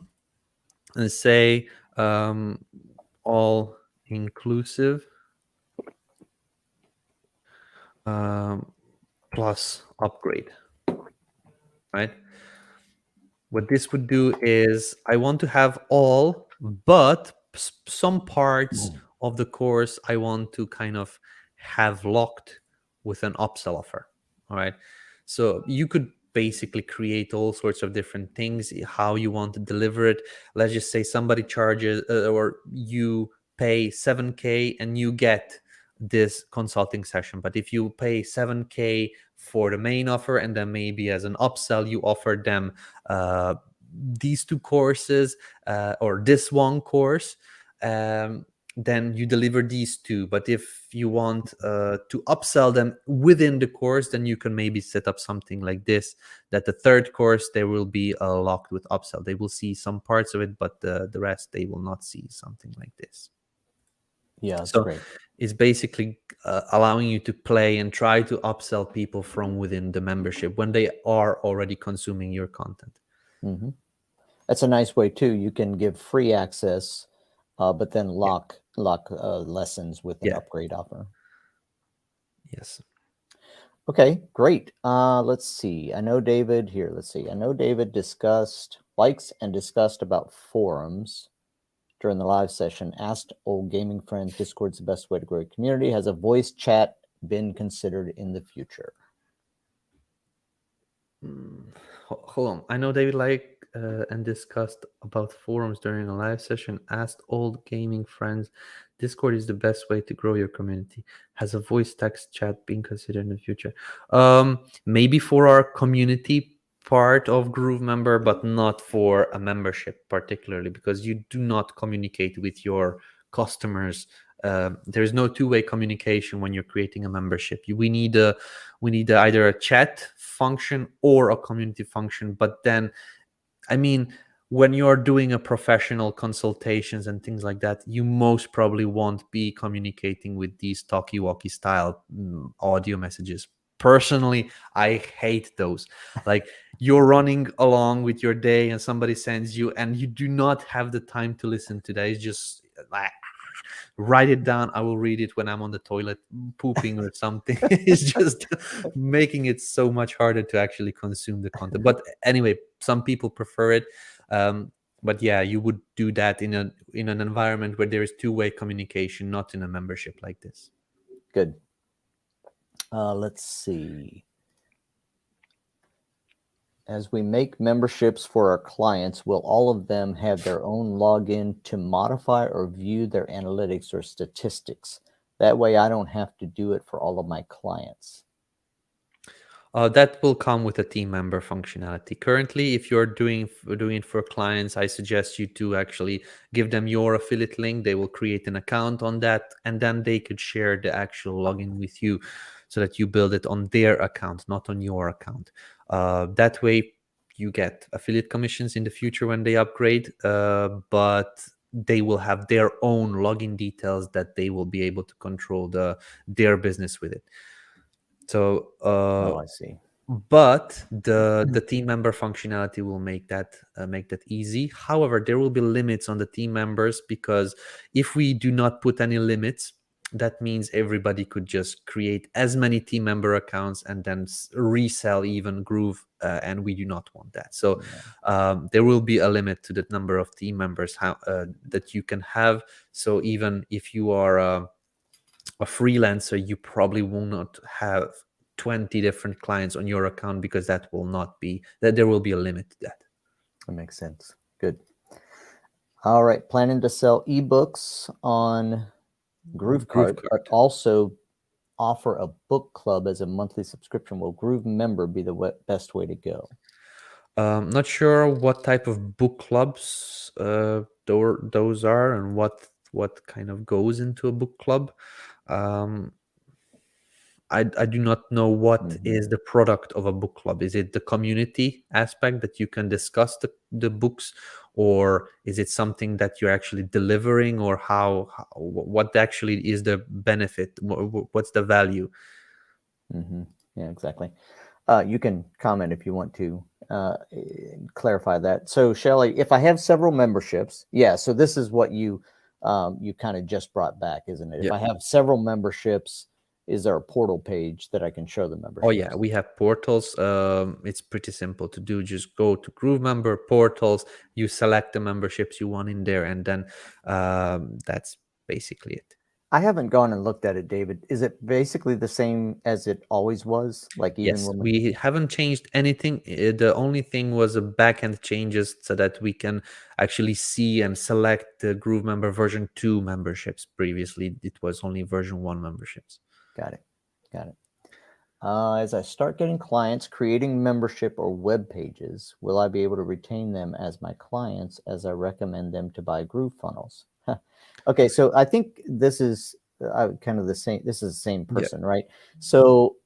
and say all-inclusive plus upgrade, right? What this would do is I want to have all, but some parts of the course I want to kind of have locked with an upsell offer. All right. So you could basically create all sorts of different things, how you want to deliver it. Let's just say somebody charges or you pay 7K and you get this consulting session. But if you pay 7K for the main offer and then maybe as an upsell you offer them these 2 courses or this one course, then you deliver these 2. But if you want to upsell them within the course, then you can maybe set up something like this, that the 3rd course they will be locked with upsell. They will see some parts of it, but the rest they will not see, something like this. Yeah, that's so great. It's basically allowing you to play and try to upsell people from within the membership when they are already consuming your content. That's a nice way too. You can give free access, but then lock lessons with an upgrade offer. Yes. Okay, great. Let's see. I know David here. Let's see. I know David likes and discussed about forums during the live session. Asked old gaming friends, Discord's the best way to grow a community. Has a voice chat been considered in the future? Hold on. I know David and discussed about forums during a live session. Asked old gaming friends, Discord is the best way to grow your community. Has a voice text chat been considered in the future? Maybe for our community part of Groovemember, but not for a membership particularly, because you do not communicate with your customers. There is no two-way communication when you're creating a membership. We need either a chat function or a community function. But then, I mean, when you're doing a professional consultations and things like that, you most probably won't be communicating with these talkie-walkie style audio messages. Personally, I hate those. Like, you're running along with your day and somebody sends you and you do not have the time to listen to that. It's just like, write it down. I will read it when I'm on the toilet pooping or something. It's just making it so much harder to actually consume the content. But anyway, some people prefer it. But yeah, you would do that in an environment where there is two-way communication, not in a membership like this. Good. Let's see. As we make memberships for our clients, will all of them have their own login to modify or view their analytics or statistics? That way I don't have to do it for all of my clients. That will come with a team member functionality. Currently, if you're doing it for clients, I suggest you to actually give them your affiliate link. They will create an account on that, and then they could share the actual login with you so that you build it on their account, not on your account. That way, you get affiliate commissions in the future when they upgrade, but they will have their own login details that they will be able to control their business with it. So, I see. but the team member functionality will make that easy. However, there will be limits on the team members, because if we do not put any limits, that means everybody could just create as many team member accounts and then resell even Groove, and we do not want that. So there will be a limit to the number of team members that you can have. So even if you are a freelancer, you probably will not have 20 different clients on your account, because that will not be that there will be a limit to that. That makes sense. Good. All right. Planning to sell ebooks on Groovecart, but also offer a book club as a monthly subscription. Will Groovemember be the best way to go? Not sure what type of book clubs those are, and what kind of goes into a book club. I do not know what is the product of a book club. Is it the community aspect that you can discuss the books, or is it something that you're actually delivering, or what actually is the benefit? What's the value? Yeah, exactly. You can comment if you want to clarify that. So, Shelley, if I have several memberships, so this is what you kind of just brought back, isn't it? If I have several memberships, is there a portal page that I can show the memberships? Oh yeah, we have portals. It's pretty simple to do. Just go to Groovemember portals. You select the memberships you want in there, and then that's basically it. I haven't gone and looked at it, David. Is it basically the same as it always was? Like, even yes, we haven't changed anything. The only thing was a backend changes so that we can actually see and select the Groovemember version 2 memberships. Previously, it was only version 1 memberships. Got it. As I start getting clients creating membership or web pages, will I be able to retain them as my clients as I recommend them to buy Groove funnels? Okay, so I think this is kind of the same. This is the same person, right? So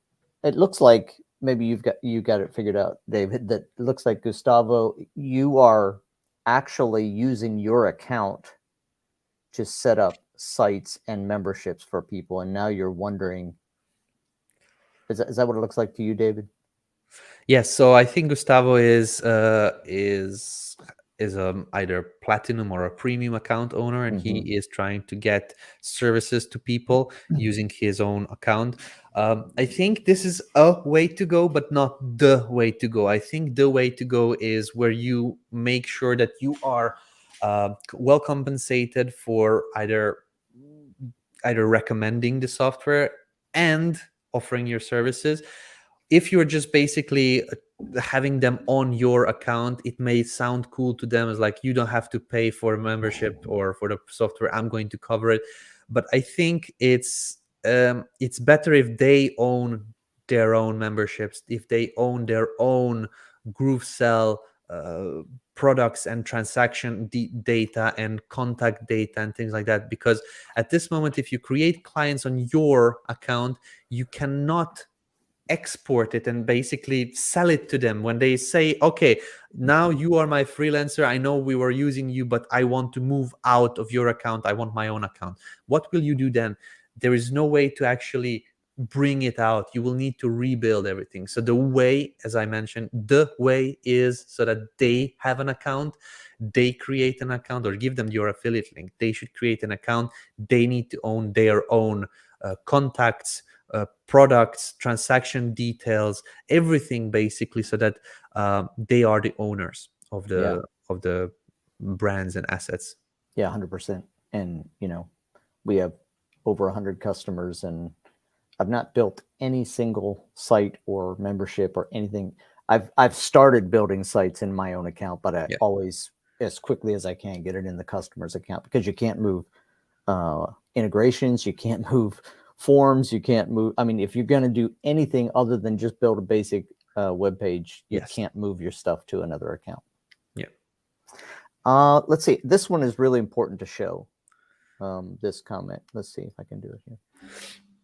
it looks like maybe you got it figured out, David. That looks like, Gustavo, you are actually using your account to set up sites and memberships for people, and now you're wondering. Is that what it looks like to you, David? Yes. So I think Gustavo is is either platinum or a premium account owner, and he is trying to get services to people using his own account. I think this is a way to go, but not the way to go. I think the way to go is where you make sure that you are well compensated for either recommending the software and offering your services. If you're just basically having them on your account, it may sound cool to them as like, you don't have to pay for membership or for the software, I'm going to cover it. But I think it's better if they own their own memberships, if they own their own GrooveCell products and transaction data and contact data and things like that. Because at this moment, if you create clients on your account, you cannot export it and basically sell it to them when they say, okay, now you are my freelancer, I know we were using you, but I want to move out of your account, I want my own account. What will you do then? There is no way to actually bring it out. You will need to rebuild everything. So the way, as I mentioned, the way is so that they have an account, they create an account, or give them your affiliate link. They should create an account. They need to own their own contacts, products, transaction details, everything basically, so that they are the owners of the brands and assets. Yeah, 100%. And we have over 100 customers, and I've not built any single site or membership or anything. I've started building sites in my own account, but I always, as quickly as I can, get it in the customer's account, because you can't move integrations, you can't move forms, you can't move. I mean, if you're going to do anything other than just build a basic web page, you can't move your stuff to another account. Yeah. Let's see. This one is really important to show. This comment. Let's see if I can do it here.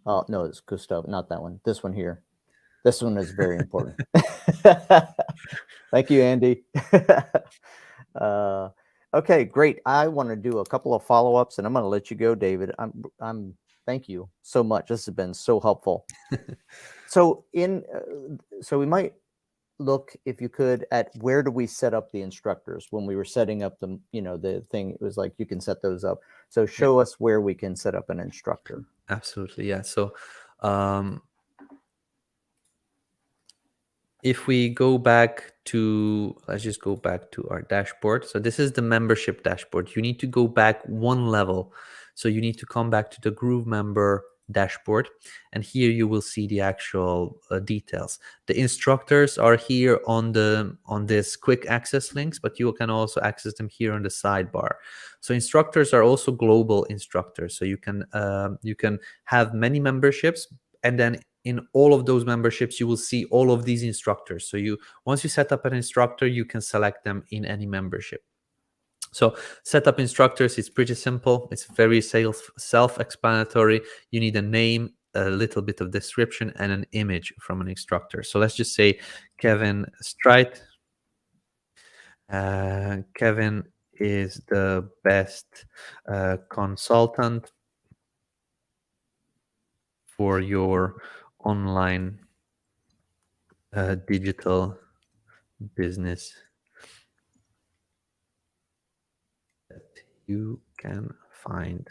Oh, no, it's Gustav, not that one. This one here. This one is very important. Thank you, Andy. Okay, great. I want to do a couple of follow-ups, and I'm going to let you go, David. Thank you so much. This has been so helpful. So we might look, if you could, at where do we set up the instructors when we were setting up the thing. It was like you can set those up. So show us where we can set up an instructor. Absolutely, yeah. So if we go back to, let's just go back to our dashboard. So this is the membership dashboard. You need to go back one level. So you need to come back to the Groovemember dashboard, and here you will see the actual details. The instructors are here on this quick access links, but you can also access them here on the sidebar. So instructors are also global instructors. So you can have many memberships, and then in all of those memberships, you will see all of these instructors. So once you set up an instructor, you can select them in any membership. So set up instructors, it's pretty simple. It's very self-explanatory. You need a name, a little bit of description, and an image from an instructor. So let's just say Kevin Strite. Kevin is the best consultant for your online digital business that you can find,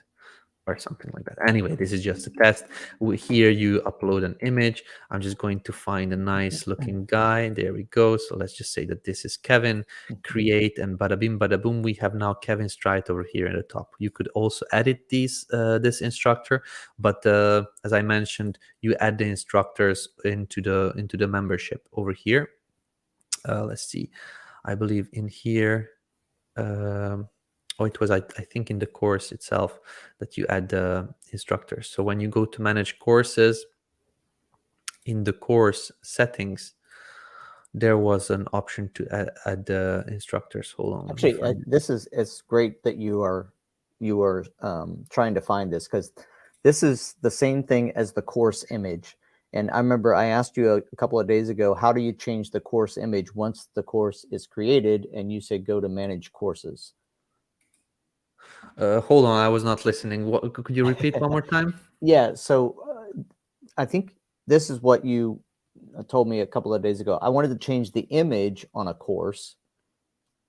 or something like that. Anyway, this is just a test. Here you upload an image. I'm just going to find a nice looking guy. There we go. So let's just say that this is Kevin. Create, and bada bim bada boom, we have now Kevin Strite over here at the top. You could also edit this instructor, but as I mentioned, you add the instructors into the membership over here. Let's see. I believe in here. It was, I think, in the course itself that you add the instructors. So when you go to manage courses, in the course settings, there was an option to add the instructors. Hold on. Actually, it's great that you are trying to find this, because this is the same thing as the course image. And I remember I asked you a couple of days ago, how do you change the course image once the course is created? And you said go to manage courses. Hold on, I was not listening. Could you repeat one more time? Yeah, so I think this is what you told me a couple of days ago. I wanted to change the image on a course,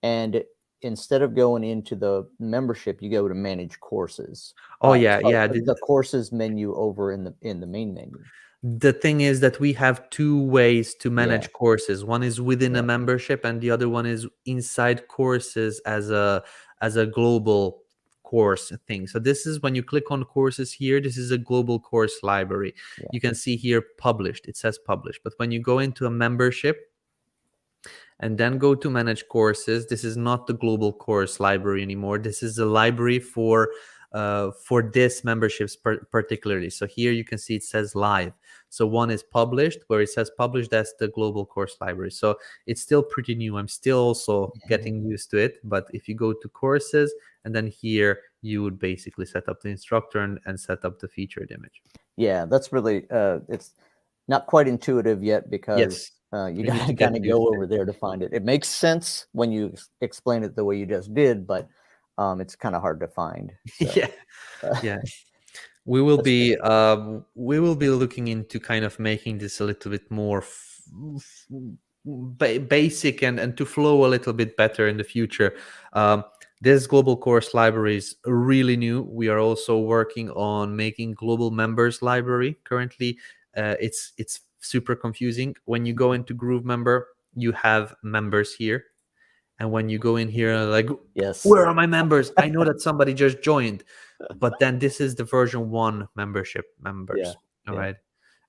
and instead of going into the membership, you go to manage courses. Oh yeah, Sorry, yeah. the courses menu over in the main menu. The thing is that we have two ways to manage Yeah. courses. One is within a Yeah. membership, and the other one is inside courses as a global course thing. So this is when you click on courses here, this is a global course library. Yeah. You can see here published, it says published. But when you go into a membership and then go to manage courses, this is not the global course library anymore. This is a library for this memberships particularly. So here you can see it says live. So one is published, where it says published, that's the global course library. So it's still pretty new. I'm still also getting used to it. But if you go to courses, and then here you would basically set up the instructor and set up the featured image. Yeah, that's really it's not quite intuitive yet, because Yes, you we need got to to get kind of used go to over it. there to find it. It makes sense when you explain it the way you just did, but it's kind of hard to find. So, Yeah, yeah. We will that's be looking into kind of making this a little bit more basic and to flow a little bit better in the future. This global course library is really new. We are also working on making global members library. Currently, it's super confusing. When you go into Groovemember, you have members here, and when you go in here, like, yes. where are my members? I know that somebody just joined, but then this is the version 1 membership Yeah. members. All Yeah. right.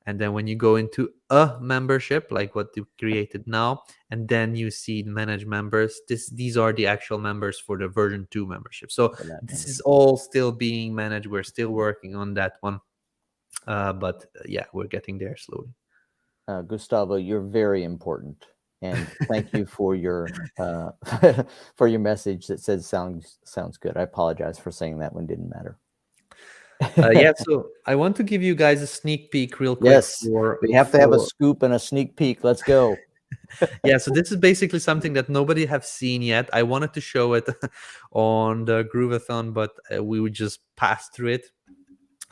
And then when you go into a membership, like what you created now, and then you see manage members, these are the actual members for the version 2 membership. So For that this is membership. all still being managed. We're still working on that one. But yeah, we're getting there slowly. Gustavo, you're very important, and thank you for your for your message that says sounds good. I apologize for saying that one didn't matter. Yeah, so I want to give you guys a sneak peek real quick Yes, we have to have a scoop and a sneak peek. Let's go. Yeah, so this is basically something that nobody have seen yet. I wanted to show it on the Groovathon, but we would just pass through it.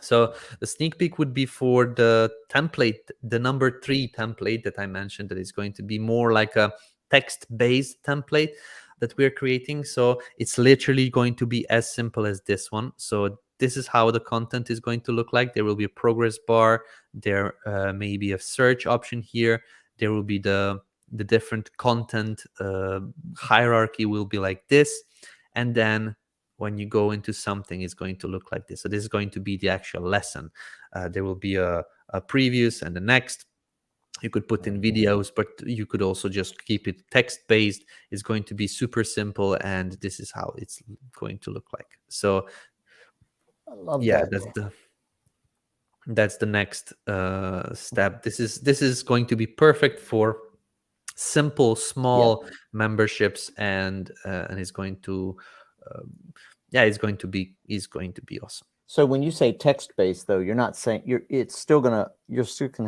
So the sneak peek would be for the template, the number 3 template that I mentioned, that is going to be more like a text-based template that we're creating. So it's literally going to be as simple as this one. So this is how the content is going to look like. There will be a progress bar. There may be a search option here. There will be the different content hierarchy will be like this. And then when you go into something, it's going to look like this. So this is going to be the actual lesson. There will be a previous and the next. You could put in videos, but you could also just keep it text-based. It's going to be super simple, and this is how it's going to look like. So I love yeah, that. that's the next step. This is going to be perfect for simple, small memberships, and it's going to it's going to be awesome. So when you say text-based, though, you're not saying you're still gonna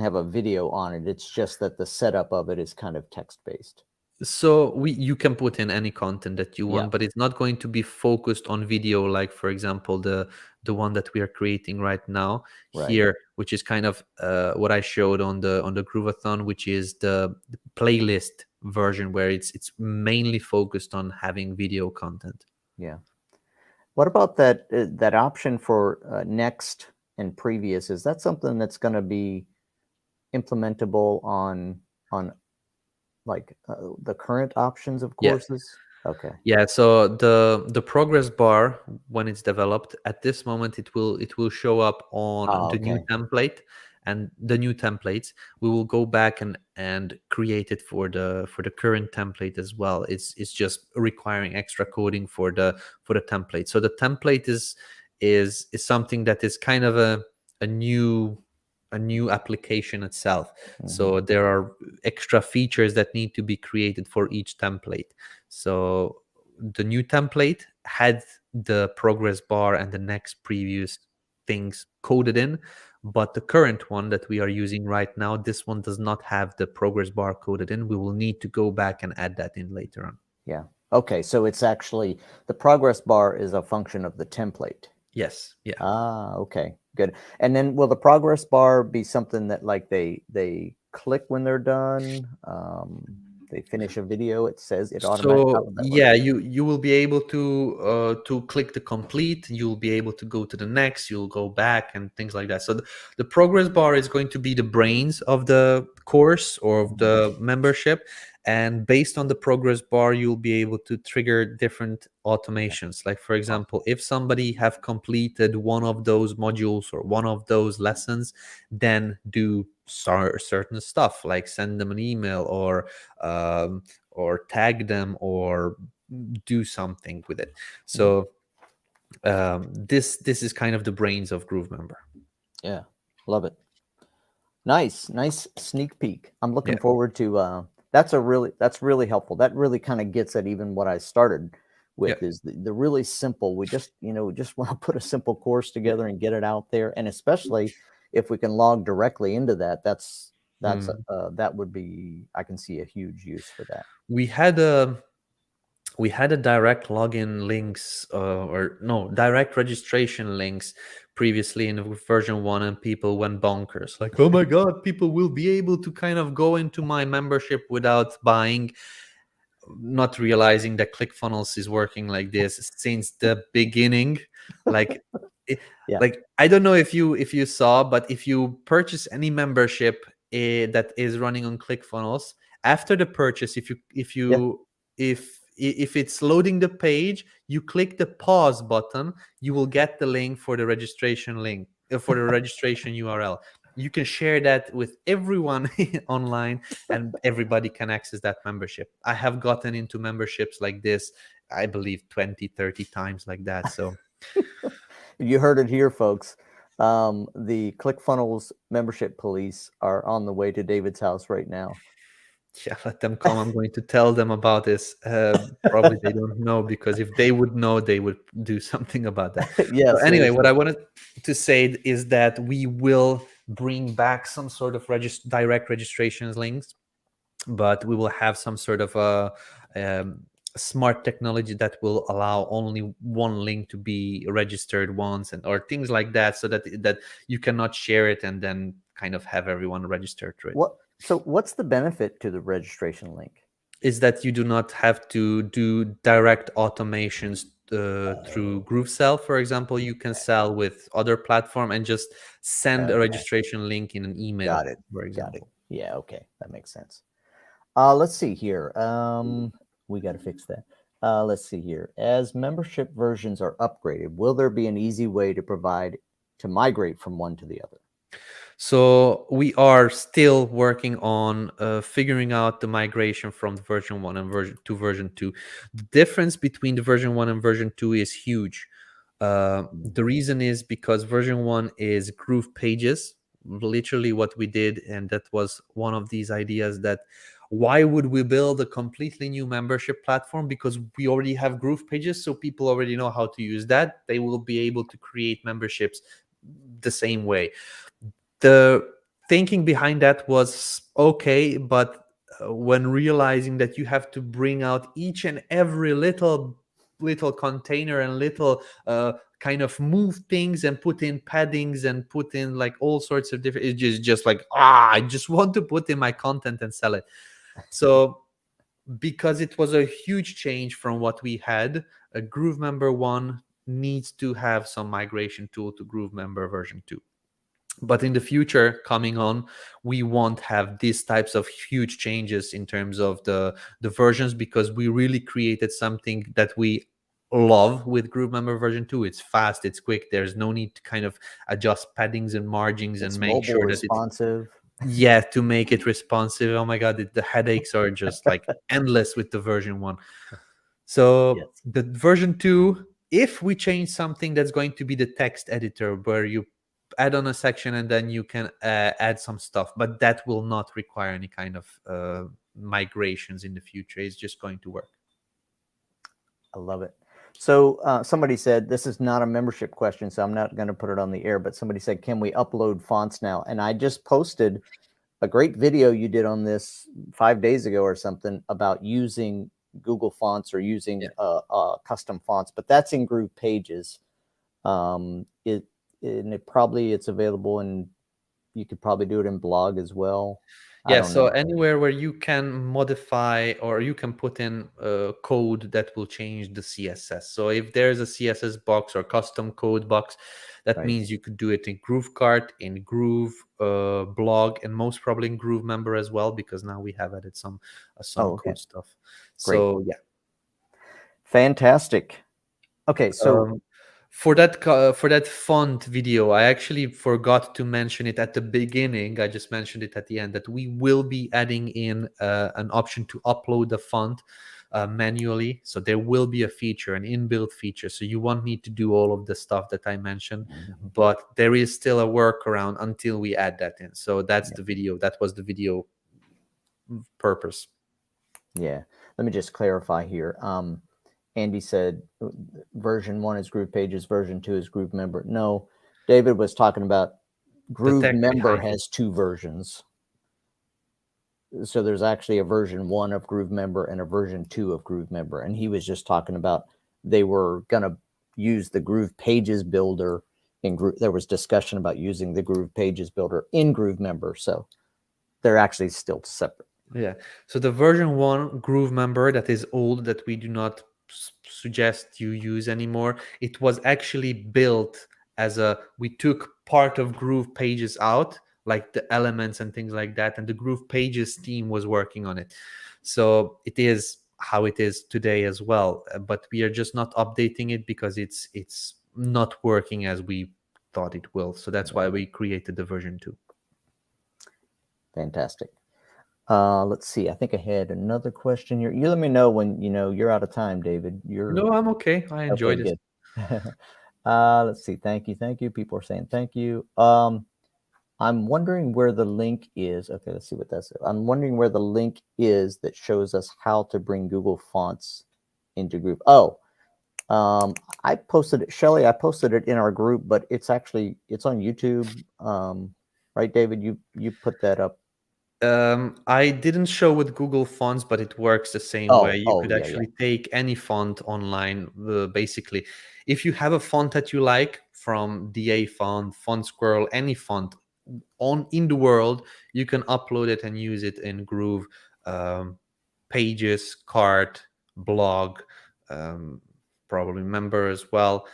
have a video on it. It's just that the setup of it is kind of text-based. So you can put in any content that you want, Yeah. but it's not going to be focused on video, like for example the one that we are creating right now here, which is kind of what I showed on the Groovathon, which is the playlist version, where it's mainly focused on having video content. Yeah. What about that that option for next and previous? Is that something that's going to be implementable on like the current options of Yeah. courses? Okay. Yeah, so the progress bar, when it's developed at this moment, it will show up on the new Okay. template, and the new templates we will go back and create it for the current template as well. It's just requiring extra coding for the template. So the template is something that is kind of a new application itself. So there are extra features that need to be created for each template. So the new template had the progress bar and the next previous things coded in, but the current one that we are using right now, this one does not have the progress bar coded in. We will need to go back and add that in later on. Yeah. Okay. So it's actually the progress bar is a function of the template. Yes. Yeah. Ah, okay. Good. And then will the progress bar be something that like they click when they're done? they finish a video, it says it automatically. How So does that work? yeah, you will be able to click the complete. You'll be able to go to the next. You'll go back and things like that. So the progress bar is going to be the brains of the course or of the membership, and based on the progress bar, you'll be able to trigger different automations. Like for example, if somebody have completed one of those modules or one of those lessons, then do certain stuff like send them an email or tag them or do something with it. So this is kind of the brains of Groovemember. Yeah, love it. Nice sneak peek. I'm looking Yeah, forward to. That's really helpful. That really kind of gets at even what I started yeah, with is the really simple. We just just want to put a simple course together and get it out there, and especially if we can log directly into that, Mm. that would be, I can see a huge use for that. we had a we had a direct login links or no direct registration links previously in version 1, and people went bonkers like, oh my god, people will be able to kind of go into my membership without buying, not realizing that ClickFunnels is working like this since the beginning. Like, it, Yeah, like I don't know if you saw, but if you purchase any membership that is running on ClickFunnels, after the purchase, yeah. if it's loading the page, you click the pause button, you will get the link for the registration link for the registration URL. You can share that with everyone online, and everybody can access that membership. I have gotten into memberships like this, I believe 20, 30 times like that. So You heard it here, folks. The ClickFunnels membership police are on the way to David's house right now. yeah, let them come. I'm going to tell them about this. Probably they don't know, because if they would know, they would do something about that. So Yes, anyway, what seriously. I wanted to say is that we will bring back some sort of direct registrations links, but we will have some sort of a smart technology that will allow only one link to be registered once, and or things like that, so that you cannot share it and then kind of have everyone registered to it. What's the benefit to the registration link? Is that you do not have to do direct automations through GrooveSell. For example, you can sell with other platform and just send a Okay, registration link in an email, got it. for Got it. example. Yeah, okay, that makes sense. Let's see here. We got to fix that. Let's see here. As membership versions are upgraded, will there be an easy way to migrate from one to the other? So we are still working on figuring out the migration from the version 1 and version 2. The difference between the version 1 and version 2 is huge. The reason is because version 1 is groove pages, literally what we did, and that was one of these ideas that why would we build a completely new membership platform, because we already have groove pages, so people already know how to use that. They will be able to create memberships the same way. The thinking behind that was okay, but when realizing that you have to bring out each and every little container and little kind of move things and put in paddings and put in like all sorts of different, it's just like, I just want to put in my content and sell it. So because it was a huge change from what we had, a Groovemember 1 needs to have some migration tool to Groovemember version 2. But in the future coming on, we won't have these types of huge changes in terms of the versions, because we really created something that we love with Groovemember version 2. It's fast, it's quick, there's no need to kind of adjust paddings and margins and It's make mobile sure that it's, responsive. yeah, to make it responsive. Oh my god, the headaches are just like endless with the version 1. So Yes. the version 2, if we change something, that's going to be the text editor, where you add on a section and then you can add some stuff, but that will not require any kind of migrations in the future. It's just going to work. I love it. So somebody said, this is not a membership question, so I'm not going to put it on the air, but somebody said, can we upload fonts now? And I just posted a great video you did on this 5 days ago or something about using Google Fonts or using Yeah. custom fonts, but that's in Groove Pages. It's available, and you could probably do it in Blog as well. I Yeah, don't so know. anywhere where you can modify or you can put in code that will change the CSS. So if there's a CSS box or custom code box, that Right. means you could do it in GrooveCart, in Groove blog, and most probably in Groovemember as well, because now we have added some Oh, okay. code stuff. Great. So yeah. Fantastic. Okay, so Um, for that font video, I actually forgot to mention it at the beginning. I just mentioned it at the end that we will be adding in an option to upload the font manually. So there will be a feature, an inbuilt feature. So you won't need to do all of the stuff that I mentioned, but there is still a workaround until we add that in. So that's yeah. the video. That was the video purpose. Yeah. Let me just clarify here. Andy said version 1 is Groove Pages, version 2 is Groovemember. No, David was talking about The tech Groovemember behind it. has 2 versions. So there's actually a version 1 of Groovemember and a version 2 of Groovemember. And he was just talking about they were going to use the Groove Pages builder in Groove. There was discussion about using the Groove Pages builder in Groovemember. So they're actually still separate. Yeah. So the version 1 Groovemember that is old, that we do not suggest you use anymore, it was actually built as we took part of Groove Pages out, like the elements and things like that, and the Groove Pages team was working on it. So it is how it is today as well, but we are just not updating it because it's not working as we thought it will. So that's why we created the version 2. Fantastic. Let's see. I think I had another question here. You let me know when you're out of time, David. No, I'm okay. I enjoy okay. this. Good. Let's see. Thank you. People are saying thank you. I'm wondering where the link is. Okay, let's see what that's. I'm wondering where the link is that shows us how to bring Google Fonts into Groove. Oh, I posted it, Shelly. I posted it in our group, but it's on YouTube. Right, David? You put that up. I didn't show with Google Fonts, but it works the same way. You could Yeah. actually take any font online. Basically, if you have a font that you like, from DA font, Font Squirrel, any font in the world, you can upload it and use it in Groove, Pages, Cart, Blog, probably Member as well.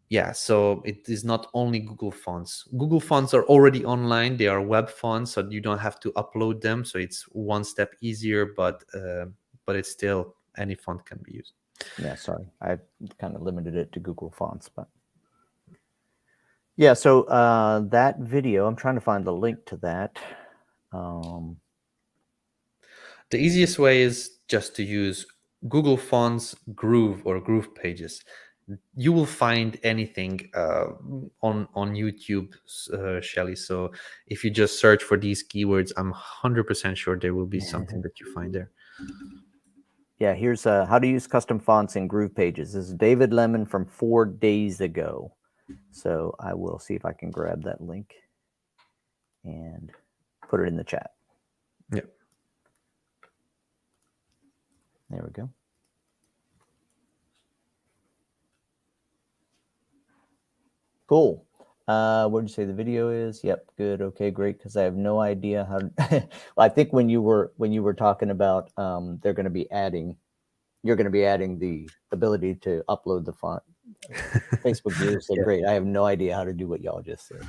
Yeah, so it is not only Google Fonts. Google Fonts are already online. They are web fonts, so you don't have to upload them. So it's one step easier, but it's still, any font can be used. Yeah, sorry. I kind of limited it to Google Fonts, but yeah, so that video, I'm trying to find the link to that. The easiest way is just to use Google Fonts, Groove, or Groove Pages. You will find anything on YouTube, Shelly. So if you just search for these keywords, I'm 100% sure there will be something that you find there. Yeah, here's how to use custom fonts in Groove Pages. This is David Lemon from 4 days ago. So I will see if I can grab that link and put it in the chat. Yeah. There we go. Cool. What did you say the video is? Yep, good. Okay, great. Because I have no idea how. Well, I think when you were talking about you're going to be adding the ability to upload the font. Facebook viewers said, Yeah. "Great." I have no idea how to do what y'all just said.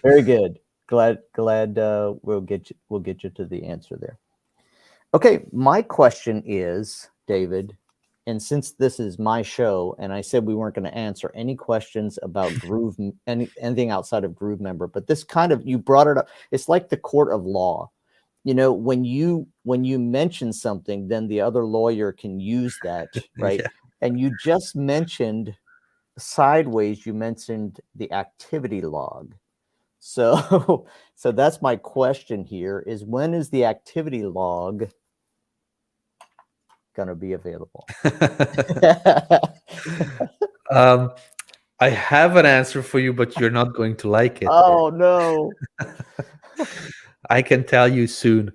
Very good. Glad we'll get you to the answer there. Okay, my question is, David, and since this is my show, and I said we weren't going to answer any questions about Groove, anything outside of Groovemember, but this kind of, you brought it up. It's like the court of law. When you mention something, then the other lawyer can use that, right? Yeah. And you just mentioned sideways. You mentioned the activity log. So that's my question here: is when is the activity log going to be available? I have an answer for you, but you're not going to like it. Oh no. I can tell you soon.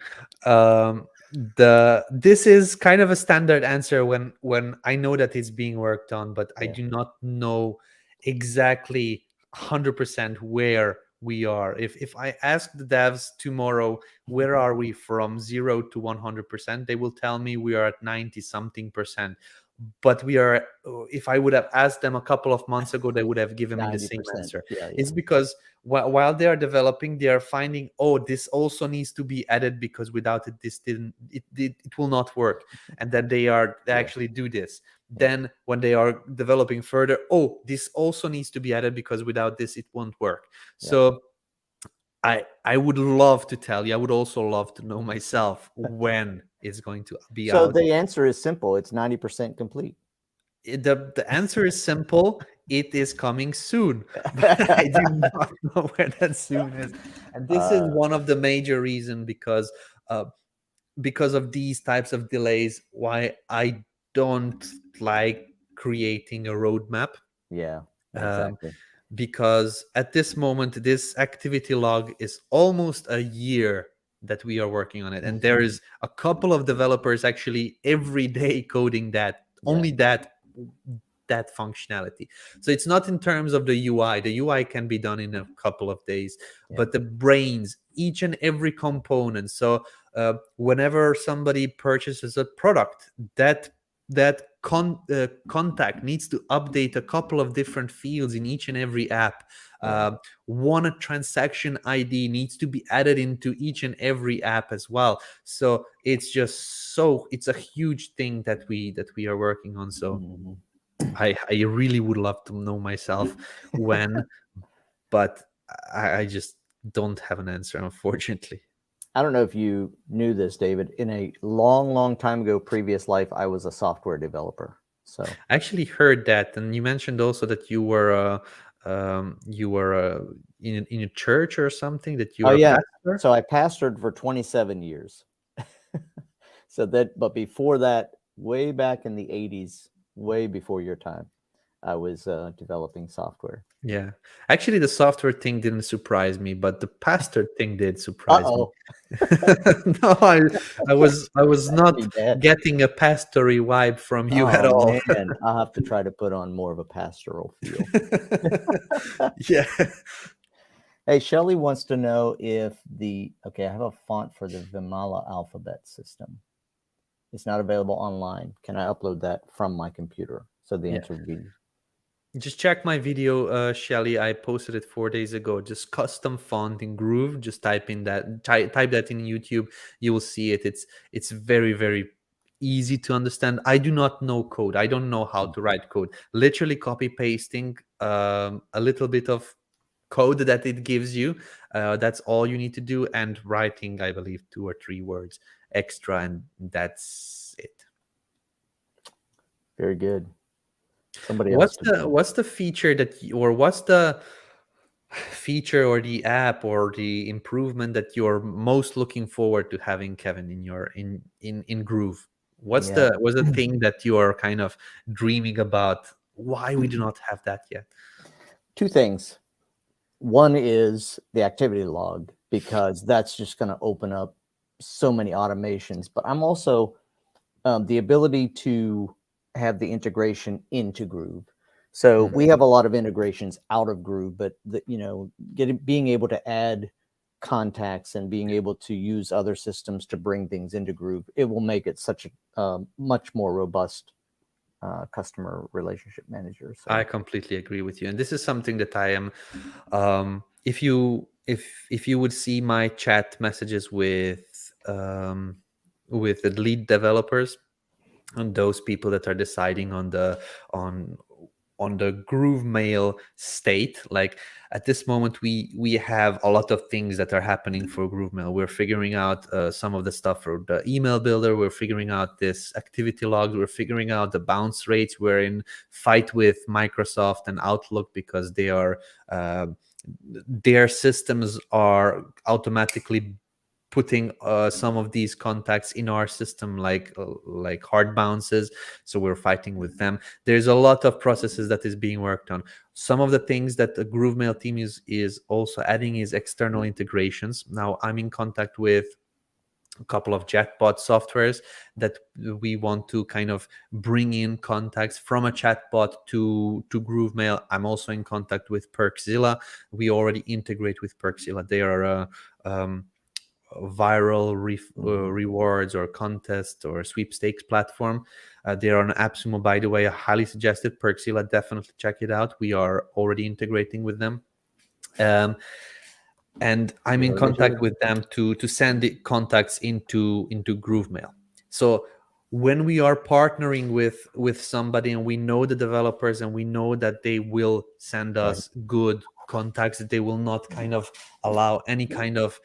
This is kind of a standard answer when I know that it's being worked on, but I do not know exactly 100% where we are. If I ask the devs tomorrow, where are we from 0 to 100%, they will tell me we are at 90 something percent. But we are, if I would have asked them a couple of months ago, they would have given me the same 90%. answer. Yeah, It's because while they are developing, they are finding, oh, this also needs to be added because without it, it will not work. And then they actually do this. Then when they are developing further, oh, this also needs to be added because without this, it won't work. So I would love to tell you, I would also love to know myself when it's going to be So out. the answer is simple. It's 90% complete. The answer is simple. It is coming soon, but I do not know where that soon is. And this is one of the major reasons because of these types of delays, why I don't like creating a roadmap. Yeah, exactly. Because at this moment, this activity log is almost a year that we are working on it. And there is a couple of developers actually every day coding that, only that functionality. So it's not in terms of the UI. The UI can be done in a couple of days, but the brains, each and every component. So whenever somebody purchases a product, that contact needs to update a couple of different fields in each and every app. One transaction ID needs to be added into each and every app as well. So it's a huge thing that we are working on. So I really would love to know myself when, but I just don't have an answer, unfortunately. I don't know if you knew this, David. In a long, long time ago, previous life, I was a software developer. So I actually heard that, and you mentioned also that you were in a church or something, that you were a pastor. So I pastored for 27 years. But before that, way back in the 80s, way before your time, I was developing software. Yeah, actually, the software thing didn't surprise me, but the pastor thing did surprise me. No, I was not getting a pastory vibe from you at all. Man, I'll have to try to put on more of a pastoral feel. Yeah. Hey, Shelly wants to know if I have a font for the Vimala alphabet system. It's not available online. Can I upload that from my computer? So the answer would be, just check my video, Shelly. I posted it 4 days ago. Just custom font in Groove. Just type that in YouTube. You will see it. It's very, very easy to understand. I do not know code. I don't know how to write code. Literally copy pasting a little bit of code that it gives you. That's all you need to do. And writing, I believe, 2 or 3 words extra, and that's it. very good. What's the feature what's the feature or the app or the improvement that you're most looking forward to having, Kevin, in your in Groove? What's the thing that you are kind of dreaming about? Why we do not have that yet? 2 things. One is the activity log, because that's just going to open up so many automations. But I'm also the ability to have the integration into Groove. So we have a lot of integrations out of Groove, but being able to add contacts and being able to use other systems to bring things into Groove, it will make it such a much more robust customer relationship manager. So I completely agree with you, and this is something that I am. If you would see my chat messages with the lead developers and those people that are deciding on the Groovemail state, like at this moment we have a lot of things that are happening for Groovemail. We're figuring out some of the stuff for the email builder. We're figuring out this activity logs. We're figuring out the bounce rates. We're in fight with Microsoft and Outlook because they are their systems are automatically putting some of these contacts in our system, like hard bounces. So we're fighting with them. There's a lot of processes that is being worked on. Some of the things that the Groovemail team is also adding is external integrations. Now I'm in contact with a couple of chatbot softwares that we want to kind of bring in contacts from a chatbot to Groovemail. I'm also in contact with 𝐼𝐔𝐿. We already integrate with 𝐼𝐿. They are a viral rewards or contest or sweepstakes platform. They are on AppSumo, by the way. I highly suggest it. 𝐼𝐿, definitely check it out. We are already integrating with them. And I'm in contact with them to send the contacts into Groovemail. So when we are partnering with somebody and we know the developers and we know that they will send us good contacts, that they will not kind of allow any kind of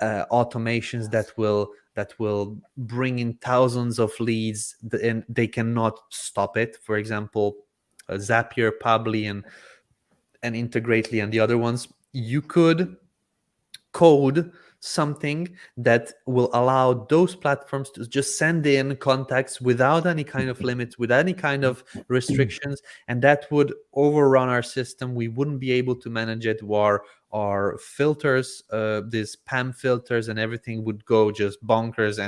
automations that will bring in thousands of leads and they cannot stop it. For example, Zapier, Pabbly, and Integrately, and the other ones, you could code something that will allow those platforms to just send in contacts without any kind of limits, without any kind of restrictions, and that would overrun our system. We wouldn't be able to manage it. Our filters, these spam filters and everything would go just bonkers,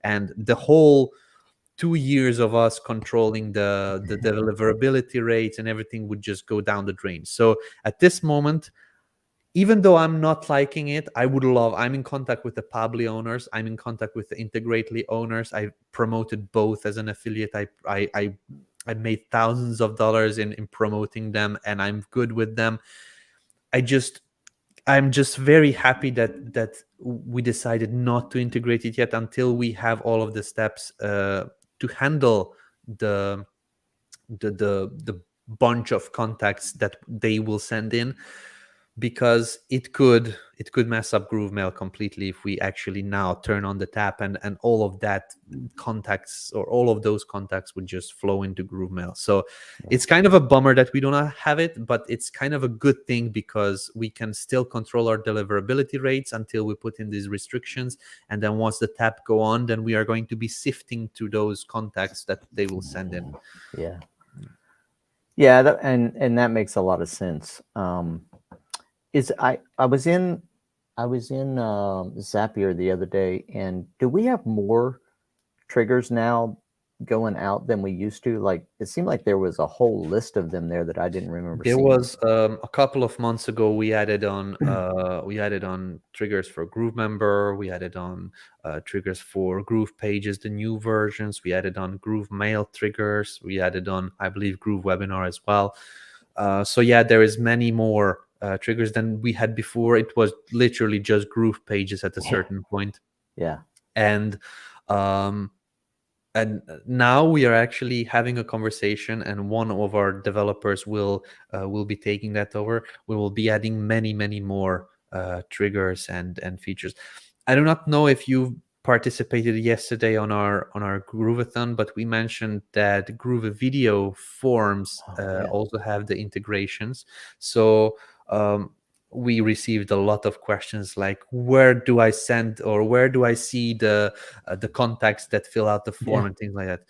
and the whole 2 years of us controlling the deliverability rates and everything would just go down the drain. So at this moment, even though I'm not liking it, I'm in contact with the Pabbly owners. I'm in contact with the Integrately owners. I promoted both as an affiliate. I made thousands of dollars in promoting them, and I'm good with them. I'm just very happy that we decided not to integrate it yet until we have all of the steps to handle the bunch of contacts that they will send in, because it could mess up Groovemail completely if we actually now turn on the tap and all of that contacts or all of those contacts would just flow into Groovemail. So it's kind of a bummer that we don't have it, but it's kind of a good thing because we can still control our deliverability rates until we put in these restrictions. And then once the tap go on, then we are going to be sifting through those contacts that they will send in. Yeah, and that makes a lot of sense. I was in Zapier the other day, and do we have more triggers now going out than we used to? Like, it seemed like there was a whole list of them there that I didn't remember there seeing. was a couple of months ago we added on triggers for Groovemember. We added on triggers for Groove Pages, the new versions. We added on Groovemail triggers. We added on, I believe, Groovewebinar as well. So yeah, there is many more triggers than we had before. It was literally just Groove Pages at a certain point. Yeah. And now we are actually having a conversation, and one of our developers will be taking that over. We will be adding many more triggers and features. I do not know if you participated yesterday on our Groovathon, but we mentioned that Groove video forms also have the integrations. So we received a lot of questions like, where do I send or where do I see the contacts that fill out the form and things like that.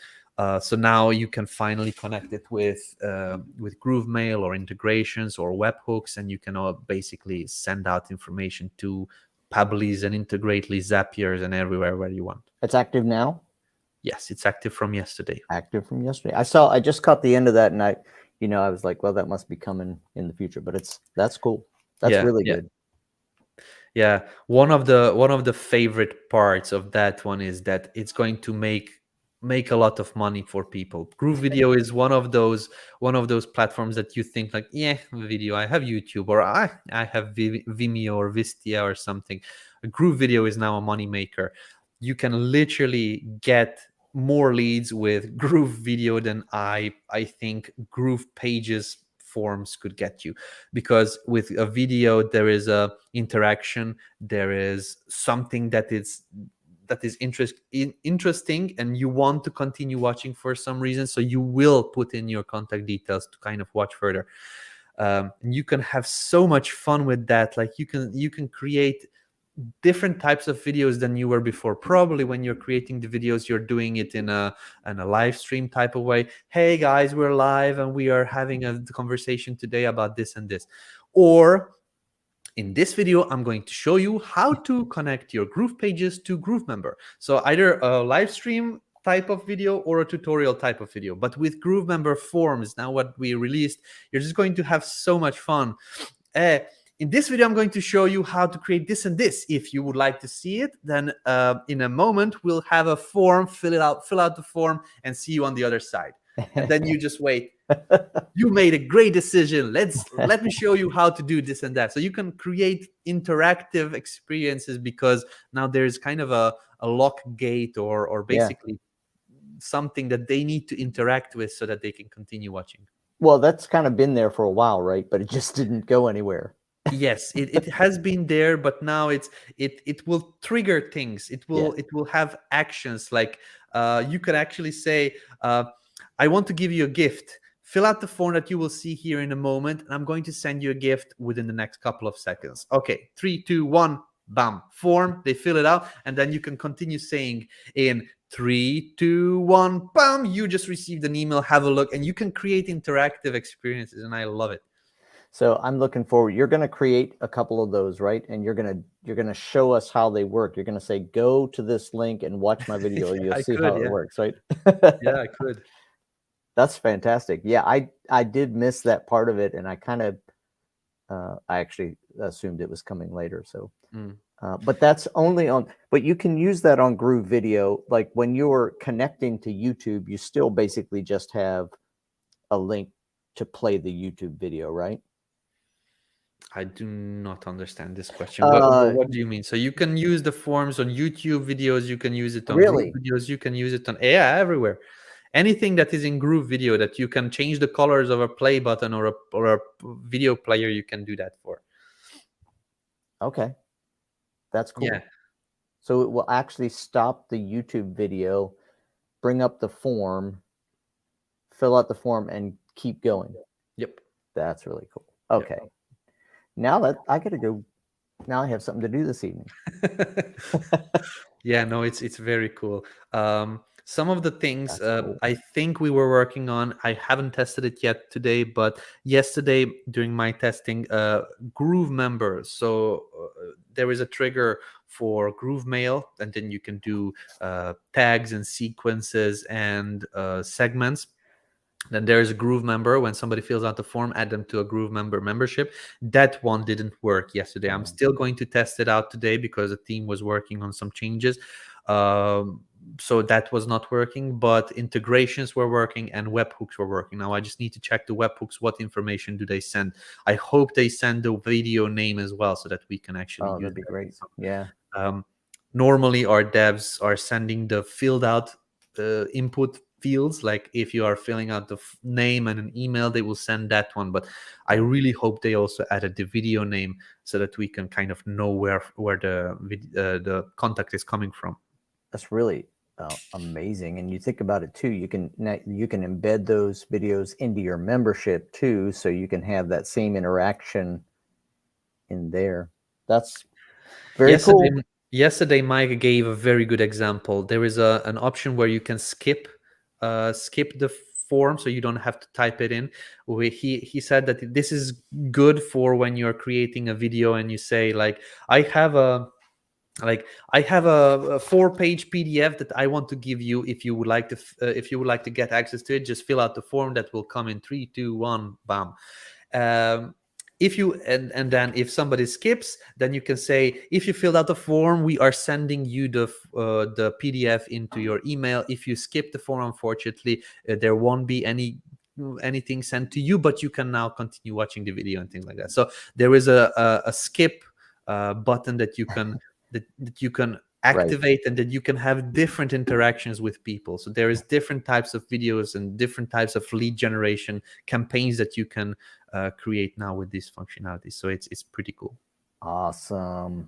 So now you can finally connect it with Groovemail or integrations or webhooks, and you can basically send out information to Pabbly's and Integrately, Zapiers, and everywhere where you want. It's active now? Yes, it's active from yesterday. Active from yesterday. I just caught the end of that, and I was like, well, that must be coming in the future, but that's cool. That's really good. Yeah, one of the favorite parts of that one is that it's going to make a lot of money for people. Groove Video is one of those platforms that you think like, yeah, video, I have YouTube, or I have Vimeo or Vistia or something. Groove Video is now a money maker. You can literally get more leads with Groove Video than I think Groove Pages forms could get you, because with a video there is a interaction, there is something that is interesting, and you want to continue watching for some reason, so you will put in your contact details to kind of watch further. And you can have so much fun with that. Like you can create different types of videos than you were before. Probably when you're creating the videos, you're doing it in a live stream type of way. Hey guys, we're live and we are having a conversation today about this and this. Or In this video, I'm going to show you how to connect your Groove pages to Groovemember. So either a live stream type of video or a tutorial type of video. But with Groovemember forms, now what we released, you're just going to have so much fun. In this video, I'm going to show you how to create this and this. If you would like to see it, then in a moment, we'll have a form, fill out the form, and see you on the other side. And then you just wait. You made a great decision. Let me show you how to do this and that. So you can create interactive experiences because now there's kind of a lock gate or basically something that they need to interact with so that they can continue watching. Well, that's kind of been there for a while, right? But it just didn't go anywhere. Yes, it has been there, but now it will trigger things. It will have actions like you could actually say, I want to give you a gift. Fill out the form that you will see here in a moment, and I'm going to send you a gift within the next couple of seconds. Okay, 3, 2, 1, bam, form, they fill it out, and then you can continue saying in 3, 2, 1, bam, you just received an email, have a look, and you can create interactive experiences, and I love it. So I'm looking forward. You're going to create a couple of those, right? And you're going to show us how they work. You're going to say, go to this link and watch my video. You'll see how it works, right? Yeah, I could. That's fantastic. Yeah, I did miss that part of it, and I kind of I actually assumed it was coming later. So, but that's only on. But you can use that on Groove Video. Like when you're connecting to YouTube, you still basically just have a link to play the YouTube video, right? I do not understand this question. What do you mean? So you can use the forms on YouTube videos. You can use it on Groove videos. You can use it on everywhere. Anything that is in Groove Video that you can change the colors of a play button or a video player, you can do that for. Okay, that's cool. Yeah. So it will actually stop the YouTube video, bring up the form, fill out the form, and keep going. Yep. That's really cool. Okay. Yep. Now that I got to go, now I have something to do this evening. Yeah, no, it's very cool. Some of the things cool. I think we were working on, I haven't tested it yet today, but yesterday during my testing, Groovemember. So there is a trigger for Groovemail, and then you can do tags and sequences and segments. Then there's a Groovemember. When somebody fills out the form, add them to a Groovemember membership. That one didn't work yesterday. I'm still going to test it out today because the team was working on some changes. So that was not working, but integrations were working and webhooks were working. Now I just need to check the webhooks. What information do they send? I hope they send the video name as well so that we can actually use that'd be great. Yeah. Normally our devs are sending the filled out input fields, like if you are filling out the name and an email, they will send that one. But I really hope they also added the video name so that we can kind of know where the contact is coming from. That's really amazing. And you think about it too, you can embed those videos into your membership too, so you can have that same interaction in there. That's very cool. Yesterday Mike gave a very good example. There is an option where you can skip the form, so you don't have to type it in. He said that this is good for when you're creating a video and you say like, I have a 4-page PDF that I want to give you. If you would like to get access to it, just fill out the form that will come in 3, 2, 1, bam. If you and then if somebody skips, then you can say, if you filled out the form, we are sending you the PDF into your email. If you skip the form, unfortunately, there won't be anything sent to you, but you can now continue watching the video and things like that. So there is a skip button that you can that you can activate, and that you can have different interactions with people. So there is different types of videos and different types of lead generation campaigns that you can create now with this functionality. So it's pretty cool. Awesome.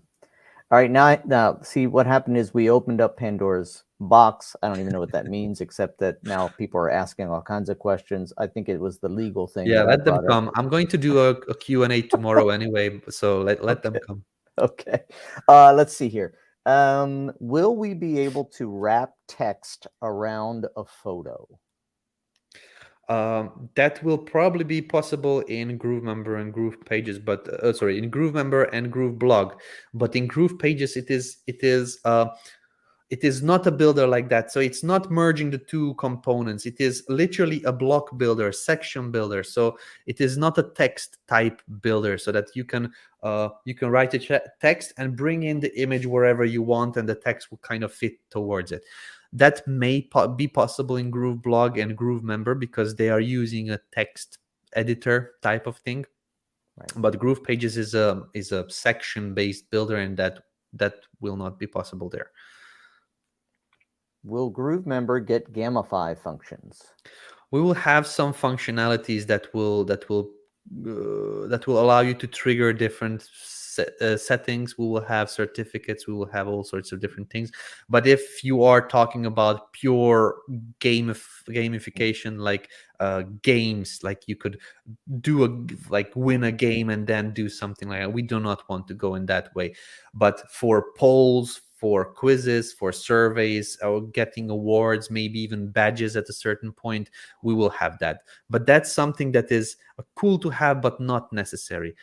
All right, now see what happened is we opened up Pandora's box. I don't even know what that means, except that now people are asking all kinds of questions. I think it was the legal thing. Yeah, let them come. I'm going to do a Q&A tomorrow anyway, so let them come. Okay. Let's see here. Will we be able to wrap text around a photo? That will probably be possible in Groovemember and Groove Pages, but sorry, in Groovemember and Groove Blog. But in Groove Pages, it is not a builder like that. So it's not merging the two components. It is literally a block builder, section builder. So it is not a text type builder, so that you can write a text and bring in the image wherever you want, and the text will kind of fit towards it. That may be possible in Groove Blog and Groovemember because they are using a text editor type of thing. Right. But Groove Pages is a section based builder, and that will not be possible there. Will Groovemember get Gamify functions? We will have some functionalities that will allow you to trigger different settings. We will have certificates. We will have all sorts of different things. But if you are talking about pure gamification, like games, like you could win a game and then do something like that, we do not want to go in that way. But for polls, for quizzes, for surveys, or getting awards, maybe even badges at a certain point, we will have that. But that's something that is cool to have, but not necessary.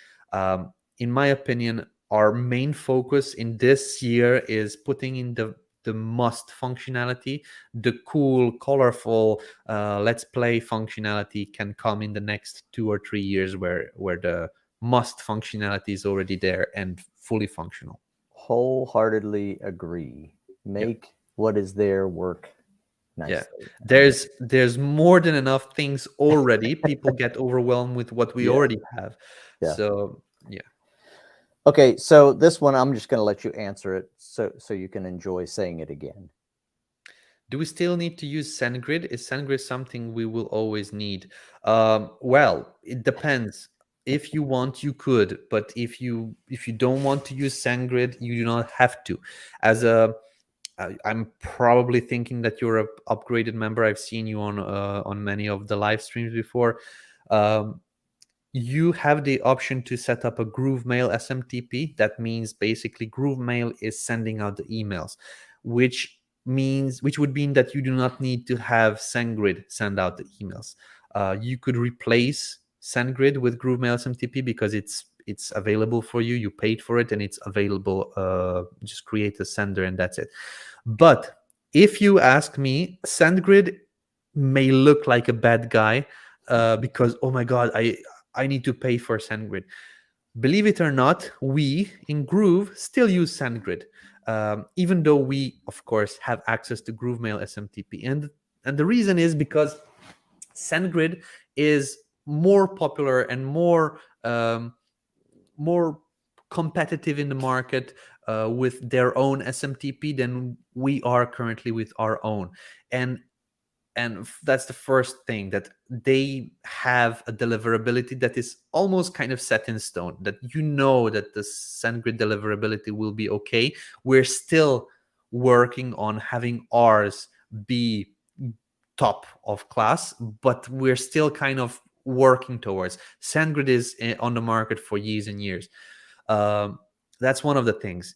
In my opinion, our main focus in this year is putting in the must functionality. The cool, colorful, let's play functionality can come in the next 2 or 3 years, where the must functionality is already there and fully functional. Wholeheartedly agree. Make what is there work nicely. Yeah, there's more than enough things already. People get overwhelmed with what we already have. Yeah. So yeah. Okay, so this one I'm just going to let you answer it, so you can enjoy saying it again. Do we still need to use SendGrid? Is SendGrid something we will always need? Well, it depends. If you want, you could, but if you don't want to use SendGrid, you do not have to. I'm probably thinking that you're an upgraded member. I've seen you on many of the live streams before. You have the option to set up a Groovemail SMTP. That means basically Groovemail is sending out the emails, which would mean that you do not need to have SendGrid send out the emails. You could replace SendGrid with Groovemail SMTP because it's available for you. You paid for it and it's available. Just create a sender and that's it. But if you ask me, SendGrid may look like a bad guy because, oh my God, I need to pay for SendGrid. Believe it or not, we in Groove still use SendGrid, even though we, of course, have access to Groovemail SMTP. And the reason is because SendGrid is more popular and more competitive in the market with their own SMTP than we are currently with our own. And that's the first thing, that they have a deliverability that is almost kind of set in stone, that you know that the SendGrid deliverability will be okay. We're still working on having ours be top of class, but we're still kind of working towards. SendGrid is on the market for years and years. That's one of the things.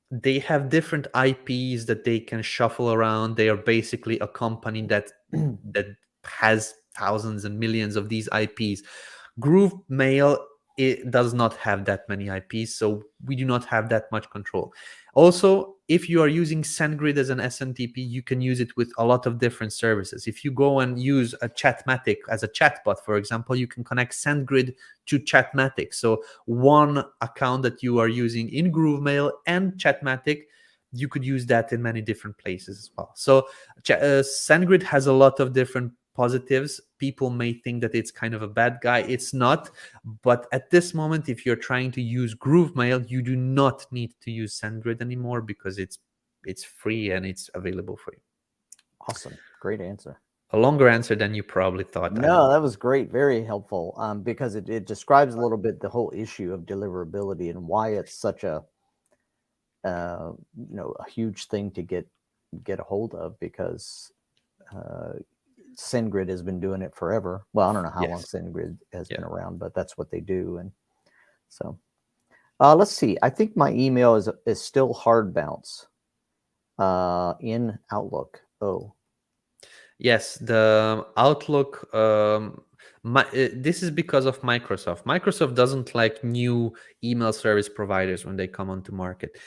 They have different IPs that they can shuffle around. They are basically a company that has thousands and millions of these IPs. Groovemail, it does not have that many IPs, so we do not have that much control. Also, if you are using SendGrid as an SMTP, you can use it with a lot of different services. If you go and use a Chatmatic as a chatbot, for example, you can connect SendGrid to Chatmatic. So one account that you are using in Groovemail and Chatmatic, you could use that in many different places as well. So SendGrid has a lot of different positives. People may think that it's kind of a bad guy. It's not. But at this moment, if you're trying to use Groovemail, you do not need to use SendGrid anymore because it's free and it's available for you. Awesome. Great answer. A longer answer than you probably thought. No, that was great. Very helpful, because it describes a little bit the whole issue of deliverability and why it's such a a huge thing to get a hold of, because SendGrid has been doing it forever. Well, I don't know how long SendGrid has been around, but that's what they do. And so let's see. I think my email is still hard bounce in Outlook. Oh, Yes, the Outlook. This is because of Microsoft. Microsoft doesn't like new email service providers when they come onto market.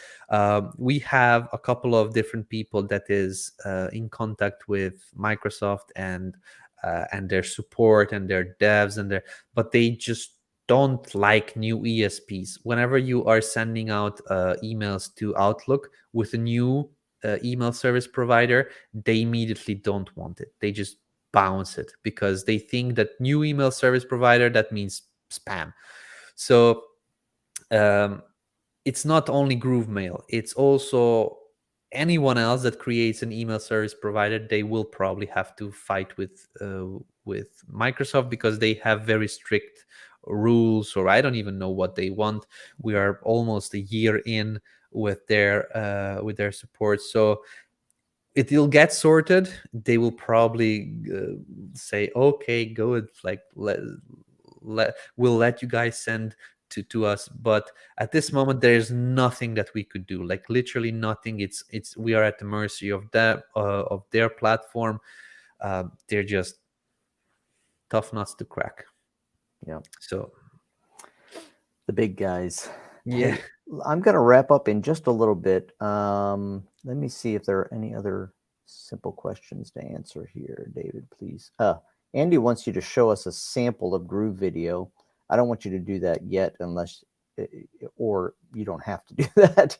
We have a couple of different people that is in contact with Microsoft and their support and their devs and their, but they just don't like new ESPs. Whenever you are sending out emails to Outlook with a new email service provider, they immediately don't want it. They just bounce it because they think that new email service provider, that means spam. So um, it's not only Groovemail, it's also anyone else that creates an email service provider. They will probably have to fight with Microsoft because they have very strict rules, or I don't even know what they want. We are almost a year in with their support, so it will get sorted. They will probably say, okay, go with, like, we'll let you guys send to us, but at this moment there is nothing that we could do, like literally nothing. It's we are at the mercy of that of their platform. They're just tough nuts to crack. Yeah. So The big guys. yeah. Hey, I'm going to wrap up in just a little bit. Let me see if there are any other simple questions to answer here. David, please. Andy wants you to show us a sample of Groove video. I don't want you to do that yet, unless, or you don't have to do that.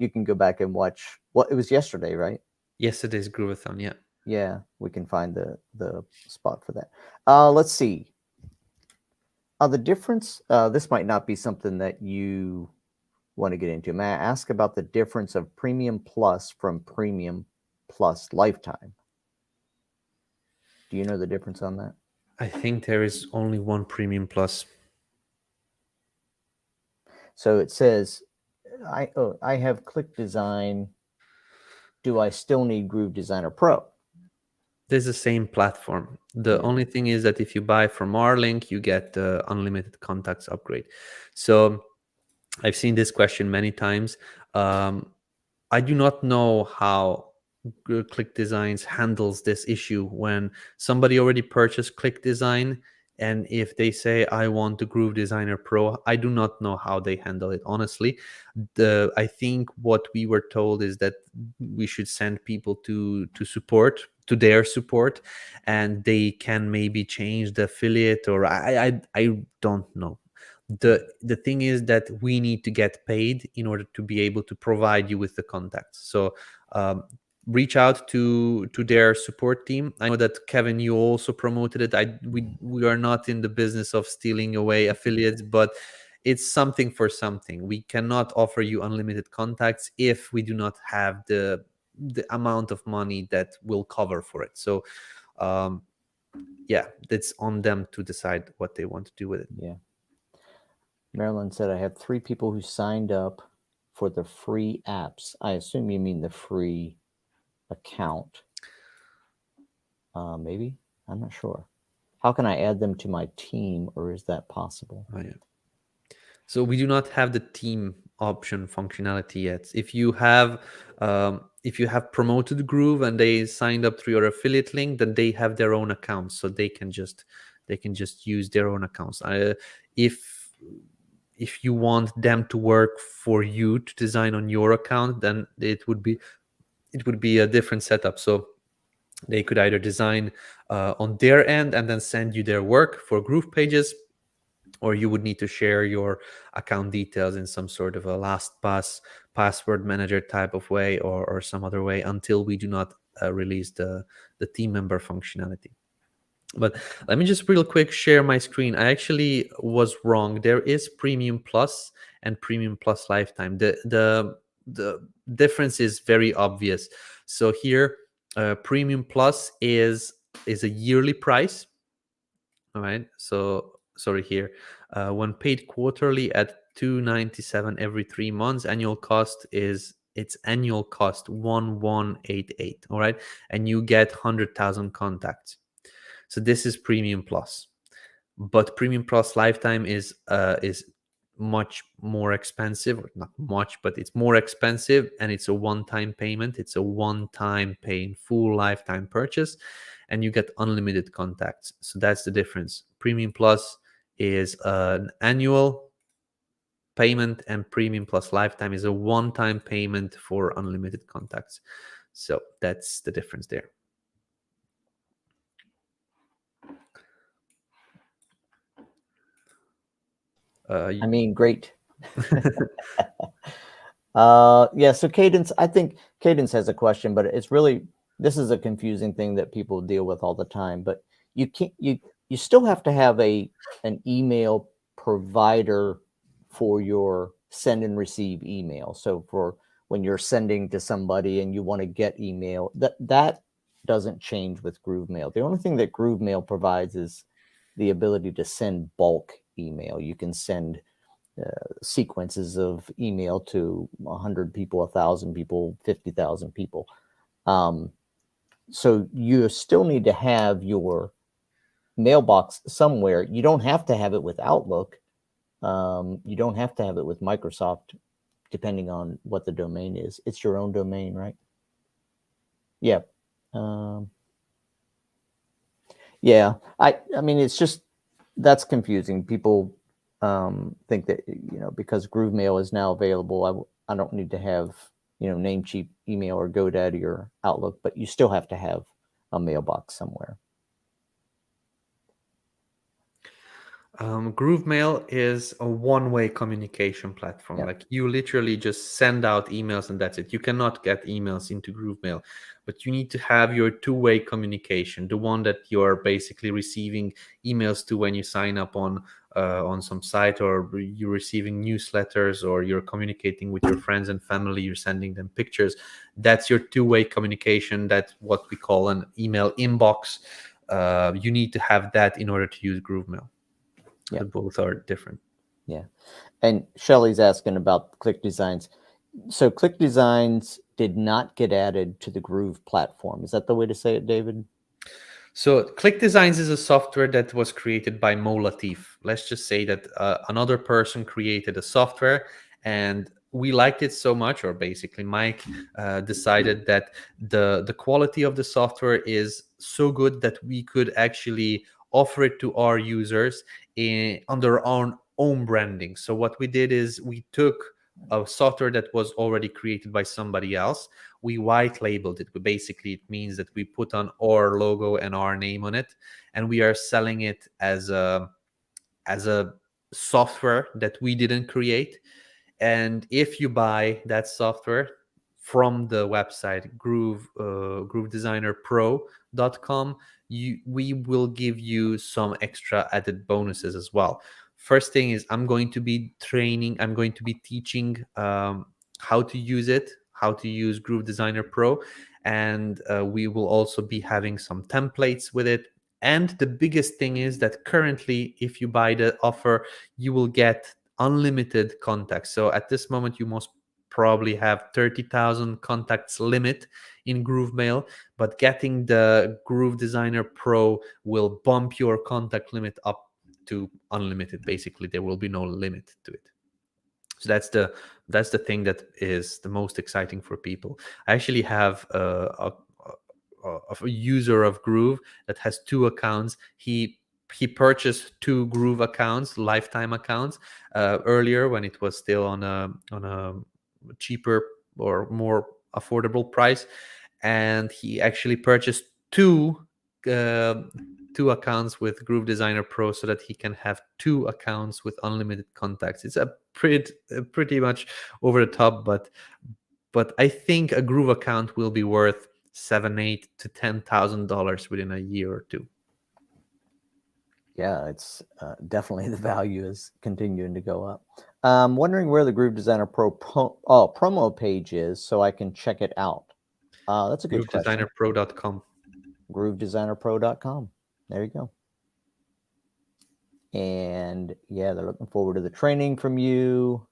You can go back and watch. Well, it was yesterday, right? Yesterday's Groovathon. Yeah. Yeah, we can find the spot for that. Let's see. The difference, this might not be something that you want to get into. May I ask about the difference of Premium Plus from Premium Plus Lifetime? Do you know the difference on that? I think there is only one Premium Plus. So it says, I have Click Design. Do I still need Groove Designer Pro? There's the same platform. The only thing is that if you buy from our link, you get the unlimited contacts upgrade. So I've seen this question many times. I do not know how Click Designs handles this issue when somebody already purchased Click Design, and if they say, I want the Groove Designer Pro, I do not know how they handle it, honestly. I think what we were told is that we should send people to support, to their support, and they can maybe change the affiliate, or I don't know. The thing is that we need to get paid in order to be able to provide you with the contacts. So reach out to their support team. I know that Kevin, you also promoted it. We are not in the business of stealing away affiliates, but it's something for something. We cannot offer you unlimited contacts if we do not have the amount of money that will cover for it. So yeah, it's on them to decide what they want to do with it. Yeah. Marilyn said, I have 3 people who signed up for the free apps. I assume you mean the free account. Maybe. I'm not sure. How can I add them to my team, or is that possible? Oh, yeah. So we do not have the team option functionality yet. If you have promoted Groove and they signed up through your affiliate link, then they have their own accounts, so they can just use their own accounts. If you want them to work for you to design on your account, then it would be a different setup. So they could either design on their end and then send you their work for Groove pages, or you would need to share your account details in some sort of a LastPass password manager type of way, or some other way, until we do not release the team member functionality. But let me just real quick share my screen. I actually was wrong. There is Premium Plus and Premium Plus Lifetime. The difference is very obvious. So here, Premium Plus is a yearly price. All right. So sorry here. When paid quarterly at $297 every 3 months, annual cost is 1188. All right, and you get 100,000 contacts. So this is Premium Plus, but Premium Plus Lifetime is much more expensive, or not much, but it's more expensive, and it's a one-time payment. It's a one-time pay in full lifetime purchase, and you get unlimited contacts. So that's the difference. Premium Plus is an annual payment, and Premium Plus Lifetime is a one-time payment for unlimited contacts. So that's the difference there. I mean, great. Yeah, so Cadence, I think Cadence has a question, but it's really, this is a confusing thing that people deal with all the time. But you can't, you still have to have an email provider for your send and receive email. So for when you're sending to somebody and you want to get email, that doesn't change with Groovemail. The only thing that Groovemail provides is the ability to send bulk email. You can send sequences of email to 100 people, 1,000 people, 50,000 people. So you still need to have your mailbox somewhere. You don't have to have it with Outlook. You don't have to have it with Microsoft, depending on what the domain is. It's your own domain, right? Yeah. Yeah. I mean, it's just, that's confusing. People think that, because Groovemail is now available, I don't need to have, Namecheap email or GoDaddy or Outlook, but you still have to have a mailbox somewhere. Groovemail is a one-way communication platform. Yeah. Like, you literally just send out emails and that's it. You cannot get emails into Groovemail, but you need to have your two-way communication, the one that you're basically receiving emails to when you sign up on some site, or you're receiving newsletters, or you're communicating with your friends and family, you're sending them pictures. That's your two-way communication. That's what we call an email inbox. You need to have that in order to use Groovemail. Yeah. Both are different. Yeah. And Shelly's asking about Click Designs. So Click Designs did not get added to the Groove platform. Is that the way to say it, David? So Click Designs is a software that was created by Mo Latif. Let's just say that another person created a software, and we liked it so much, or basically Mike decided that the quality of the software is so good that we could actually offer it to our users under our own branding. So what we did is we took a software that was already created by somebody else. We white labeled it. Basically, it means that we put on our logo and our name on it, and we are selling it as a software that we didn't create. And if you buy that software from the website groovedesignerpro.com, we will give you some extra added bonuses as well. First thing is, I'm going to be teaching how to use it, how to use Groove Designer Pro, and we will also be having some templates with it. And the biggest thing is that currently, if you buy the offer, you will get unlimited contacts. So at this moment, you most probably have 30,000 contacts limit in Groovemail, but getting the Groove Designer Pro will bump your contact limit up to unlimited. Basically, there will be no limit to it. So that's the thing that is the most exciting for people. I actually have a user of Groove that has two accounts. He purchased two Groove accounts, lifetime accounts, earlier when it was still on a cheaper or more affordable price, and he actually purchased two accounts with Groove Designer Pro so that he can have two accounts with unlimited contacts. It's a pretty much over the top, but I think a Groove account will be worth $7,000, $8,000 to $10,000 within a year or two. Yeah, it's definitely, the value is continuing to go up. I'm wondering where the Groove Designer Pro promo page is so I can check it out. That's a good question. GrooveDesignerPro.com. GrooveDesignerPro.com. There you go. And yeah, they're looking forward to the training from you.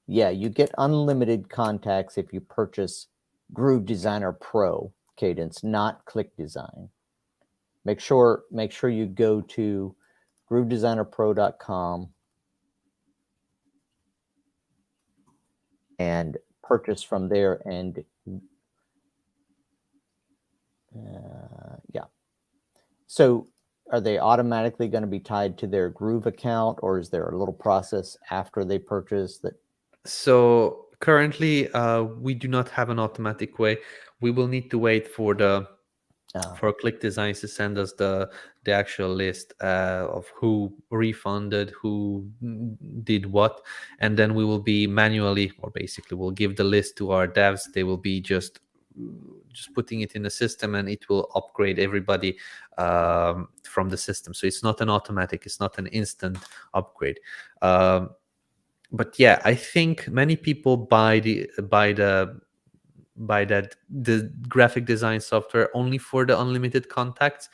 Yeah, you get unlimited contacts if you purchase Groove Designer Pro, Cadence, not Click Design. Make sure you go to groovedesignerpro.com and purchase from there. And yeah. So are they automatically going to be tied to their Groove account, or is there a little process after they purchase that? So currently, we do not have an automatic way. We will need to wait for Click Designs to send us the actual list of who refunded, who did what, and then we will be manually, or basically, we'll give the list to our devs. They will be just putting it in the system, and it will upgrade everybody from the system. So it's not an automatic, it's not an instant upgrade. But yeah, I think many people buy the graphic design software only for the unlimited contacts.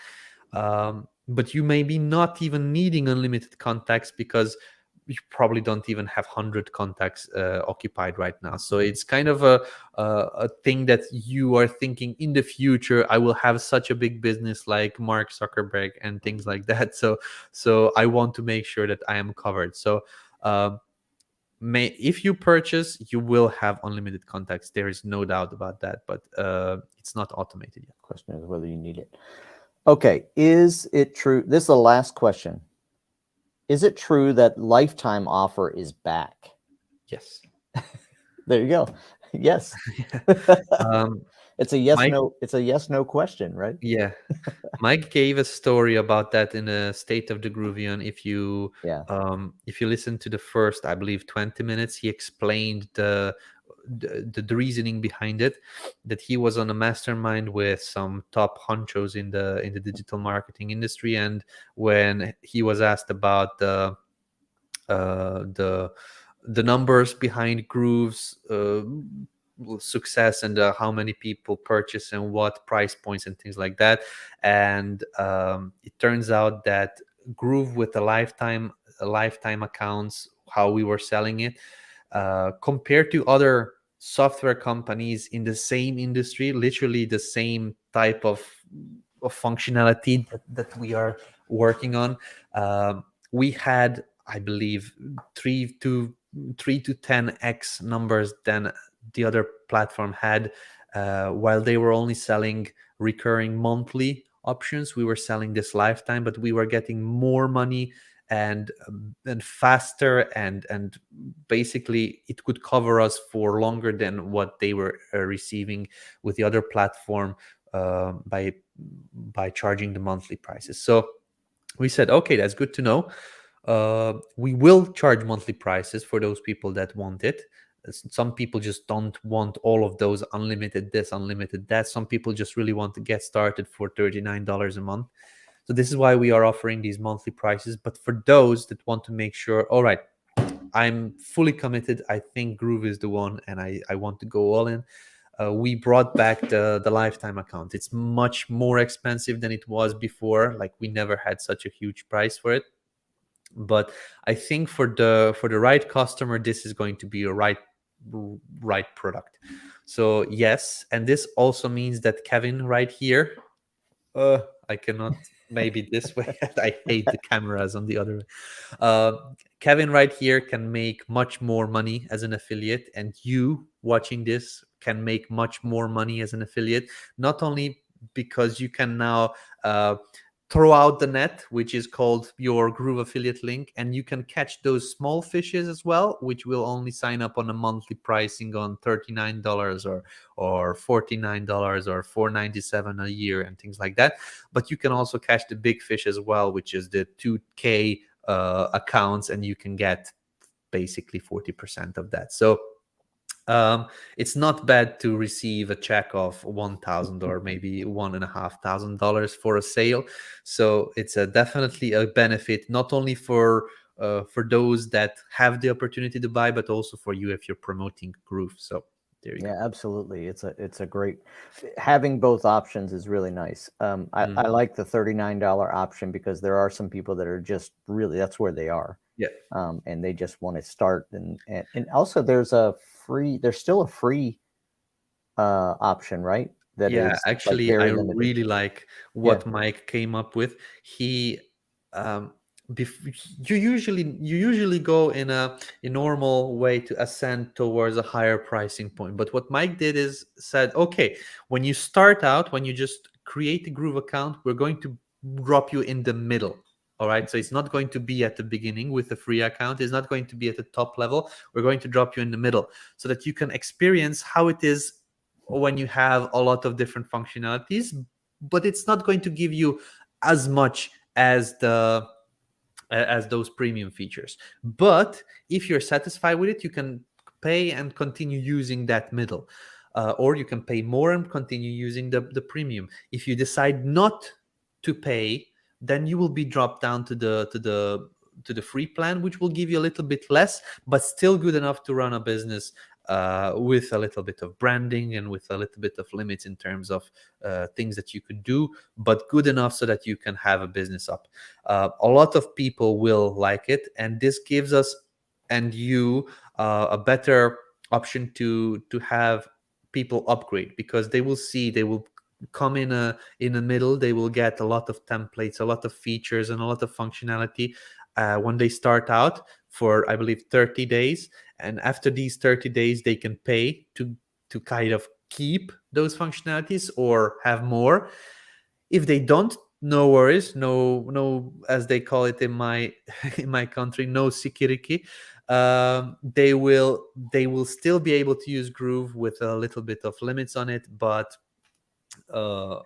But you may be not even needing unlimited contacts because you probably don't even have 100 contacts occupied right now. So it's kind of a thing that you are thinking in the future, I will have such a big business like Mark Zuckerberg and things like that. So I want to make sure that I am covered. So if you purchase, you will have unlimited contacts. There is no doubt about that, but it's not automated yet. Question is whether you need it. Okay, is it true? This is the last question. Is it true that lifetime offer is back? Yes. There you go. Yes. It's a yes no. It's a yes no question, right? Yeah. Mike gave a story about that in a State of the Groovian. If you listen to the first, I believe, 20 minutes, he explained the reasoning behind it, that he was on a mastermind with some top honchos in the digital marketing industry, and when he was asked about the numbers behind Groove's success and how many people purchase and what price points and things like that, and it turns out that Groove with the lifetime accounts, how we were selling it, compared to other software companies in the same industry, literally the same type of functionality that we are working on, we had, I believe, 3 to 10x numbers than the other platform had. While they were only selling recurring monthly options, we were selling this lifetime, but we were getting more money and faster, and basically it could cover us for longer than what they were receiving with the other platform by charging the monthly prices. So we said, okay, that's good to know. We will charge monthly prices for those people that want it. Some people just don't want all of those unlimited this, unlimited that. Some people just really want to get started for $39 a month. So this is why we are offering these monthly prices. But for those that want to make sure, all right, I'm fully committed, I think Groove is the one, and I want to go all in, we brought back the lifetime account. It's much more expensive than it was before. Like, we never had such a huge price for it. But I think for the right customer, this is going to be a right product. So yes, and this also means that Kevin right here, I cannot, maybe this way. I hate the cameras on the other way. Kevin right here can make much more money as an affiliate, and you watching this can make much more money as an affiliate, not only because you can now throw out the net, which is called your Groove affiliate link, and you can catch those small fishes as well, which will only sign up on a monthly pricing on $39 or $49 or $497 a year and things like that. But you can also catch the big fish as well, which is the 2K accounts, and you can get basically 40% of that. So it's not bad to receive a check of $1,000 or maybe $1,500 for a sale. So it's definitely a benefit, not only for those that have the opportunity to buy, but also for you if you're promoting Groove. So there you go. Yeah, absolutely. It's a great, having both options is really nice. I like the $39 option because there are some people that are just really, that's where they are. Yeah. And they just want to start, and also there's still a free option, right? That Yeah, is actually, very I limited. really like what Mike came up with. He you usually go in a normal way to ascend towards a higher pricing point. But what Mike did is said, okay, when you start out, when you just create a Groove account, we're going to drop you in the middle. All right, so it's not going to be at the beginning with a free account. It's not going to be at the top level. We're going to drop you in the middle so that you can experience how it is when you have a lot of different functionalities, but it's not going to give you as much as those premium features. But if you're satisfied with it, you can pay and continue using that middle. Or you can pay more and continue using the premium. If you decide not to pay, then you will be dropped down to the free plan, which will give you a little bit less, but still good enough to run a business with a little bit of branding and with a little bit of limits in terms of things that you could do, but good enough so that you can have a business up. A lot of people will like it, and this gives us and you a better option to have people upgrade, because they will come in the middle. They will get a lot of templates, a lot of features, and a lot of functionality when they start out for, I believe, 30 days. And after these 30 days, they can pay to kind of keep those functionalities or have more. If they don't, no worries, no, as they call it in my in my country, no 𝐒𝐔𝐏𝐏𝐏𝐿. They will still be able to use Groove with a little bit of limits on it, but uh,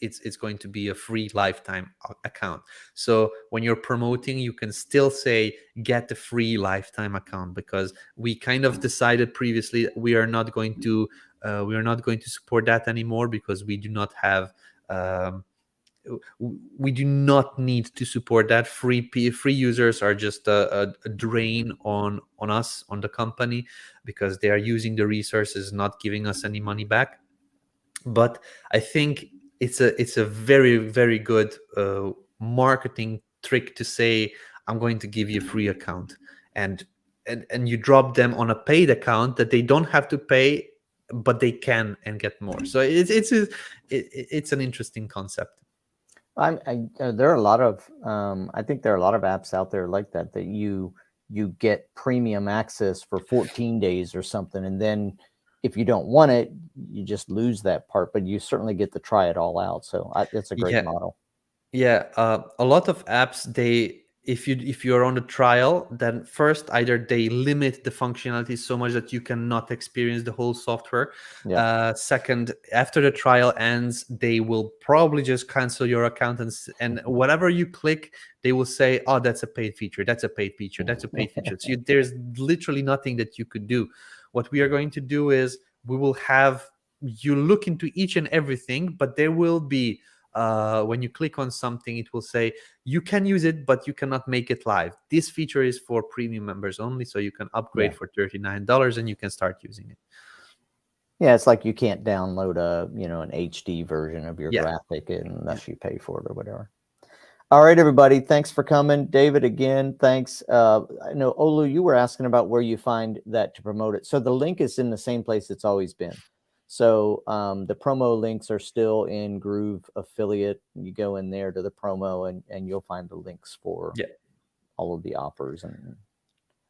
it's going to be a free lifetime account. So when you're promoting, you can still say get a free lifetime account, because we kind of decided previously we are not going to support that anymore, because we do not have um, we do not need to support that. Free users are just a drain on us, on the company, because they are using the resources, not giving us any money back. But I think it's a very, very good marketing trick to say, I'm going to give you a free account, and you drop them on a paid account that they don't have to pay, but they can and get more. So it's an interesting concept. There are a lot of I think there are a lot of apps out there like that you get premium access for 14 days or something, and then if you don't want it, you just lose that part, but you certainly get to try it all out. So it's a great Yeah, model. yeah, a lot of apps, if you're on a trial, then first either they limit the functionality so much that you cannot experience the whole software. Yeah. Second, after the trial ends, they will probably just cancel your account, and whatever you click, they will say, "Oh, that's a paid feature. That's a paid feature. That's a paid feature." So there's literally nothing that you could do. What we are going to do is we will have you look into each and everything, but there will be when you click on something, it will say you can use it, but you cannot make it live. This feature is for premium members only, so you can upgrade for $39 and you can start using it. Yeah, it's like you can't download an HD version of your Yeah. graphic unless you pay for it or whatever. All right, everybody. Thanks for coming. David, again, thanks. I know, Olu, you were asking about where you find that to promote it. So the link is in the same place it's always been. So the promo links are still in Groove Affiliate. You go in there to the promo and you'll find the links for all of the offers. And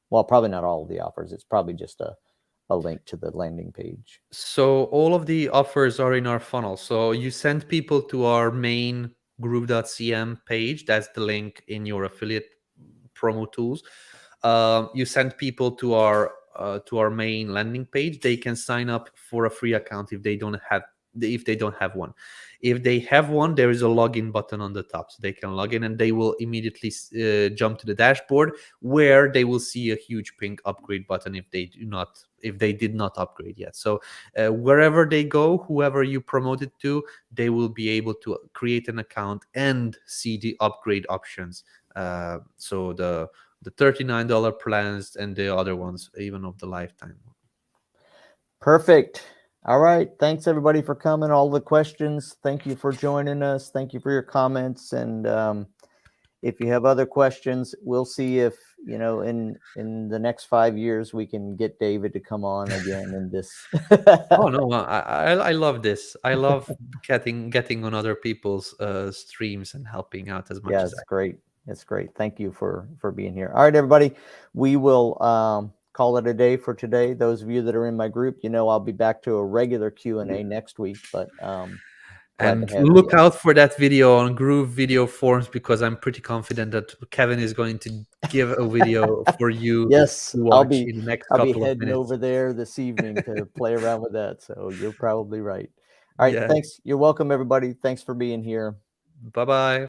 well, probably not all of the offers. It's probably just a link to the landing page. So all of the offers are in our funnel. So you send people to our main groove.cm page. That's the link in your affiliate promo tools. You send people to our main landing page. They can sign up for a free account if they don't have one. If they have one, there is a login button on the top, so they can log in and they will immediately jump to the dashboard, where they will see a huge pink upgrade button if they did not upgrade yet. So wherever they go, whoever you promote it to, they will be able to create an account and see the upgrade options. So the $39 plans and the other ones, even of the lifetime. Perfect. All right. Thanks, everybody, for coming. All the questions. Thank you for joining us. Thank you for your comments. And if you have other questions, we'll see if, in the next 5 years, we can get David to come on again in this. Oh, no, I love this. I love getting on other people's streams and helping out as much as it's great. It's great. Thank you for being here. All right, everybody, we will call it a day for today. Those of you that are in my group, I'll be back to a regular Q&A next week, but glad And to have look you. out for that video on Groove Video Forums, because I'm pretty confident that Kevin is going to give a video for you Yes, to watch in the next I'll be couple of heading minutes. over there this evening to play around with that. So you're probably right. All right, Yeah. thanks. You're welcome, everybody. Thanks for being here. Bye-bye.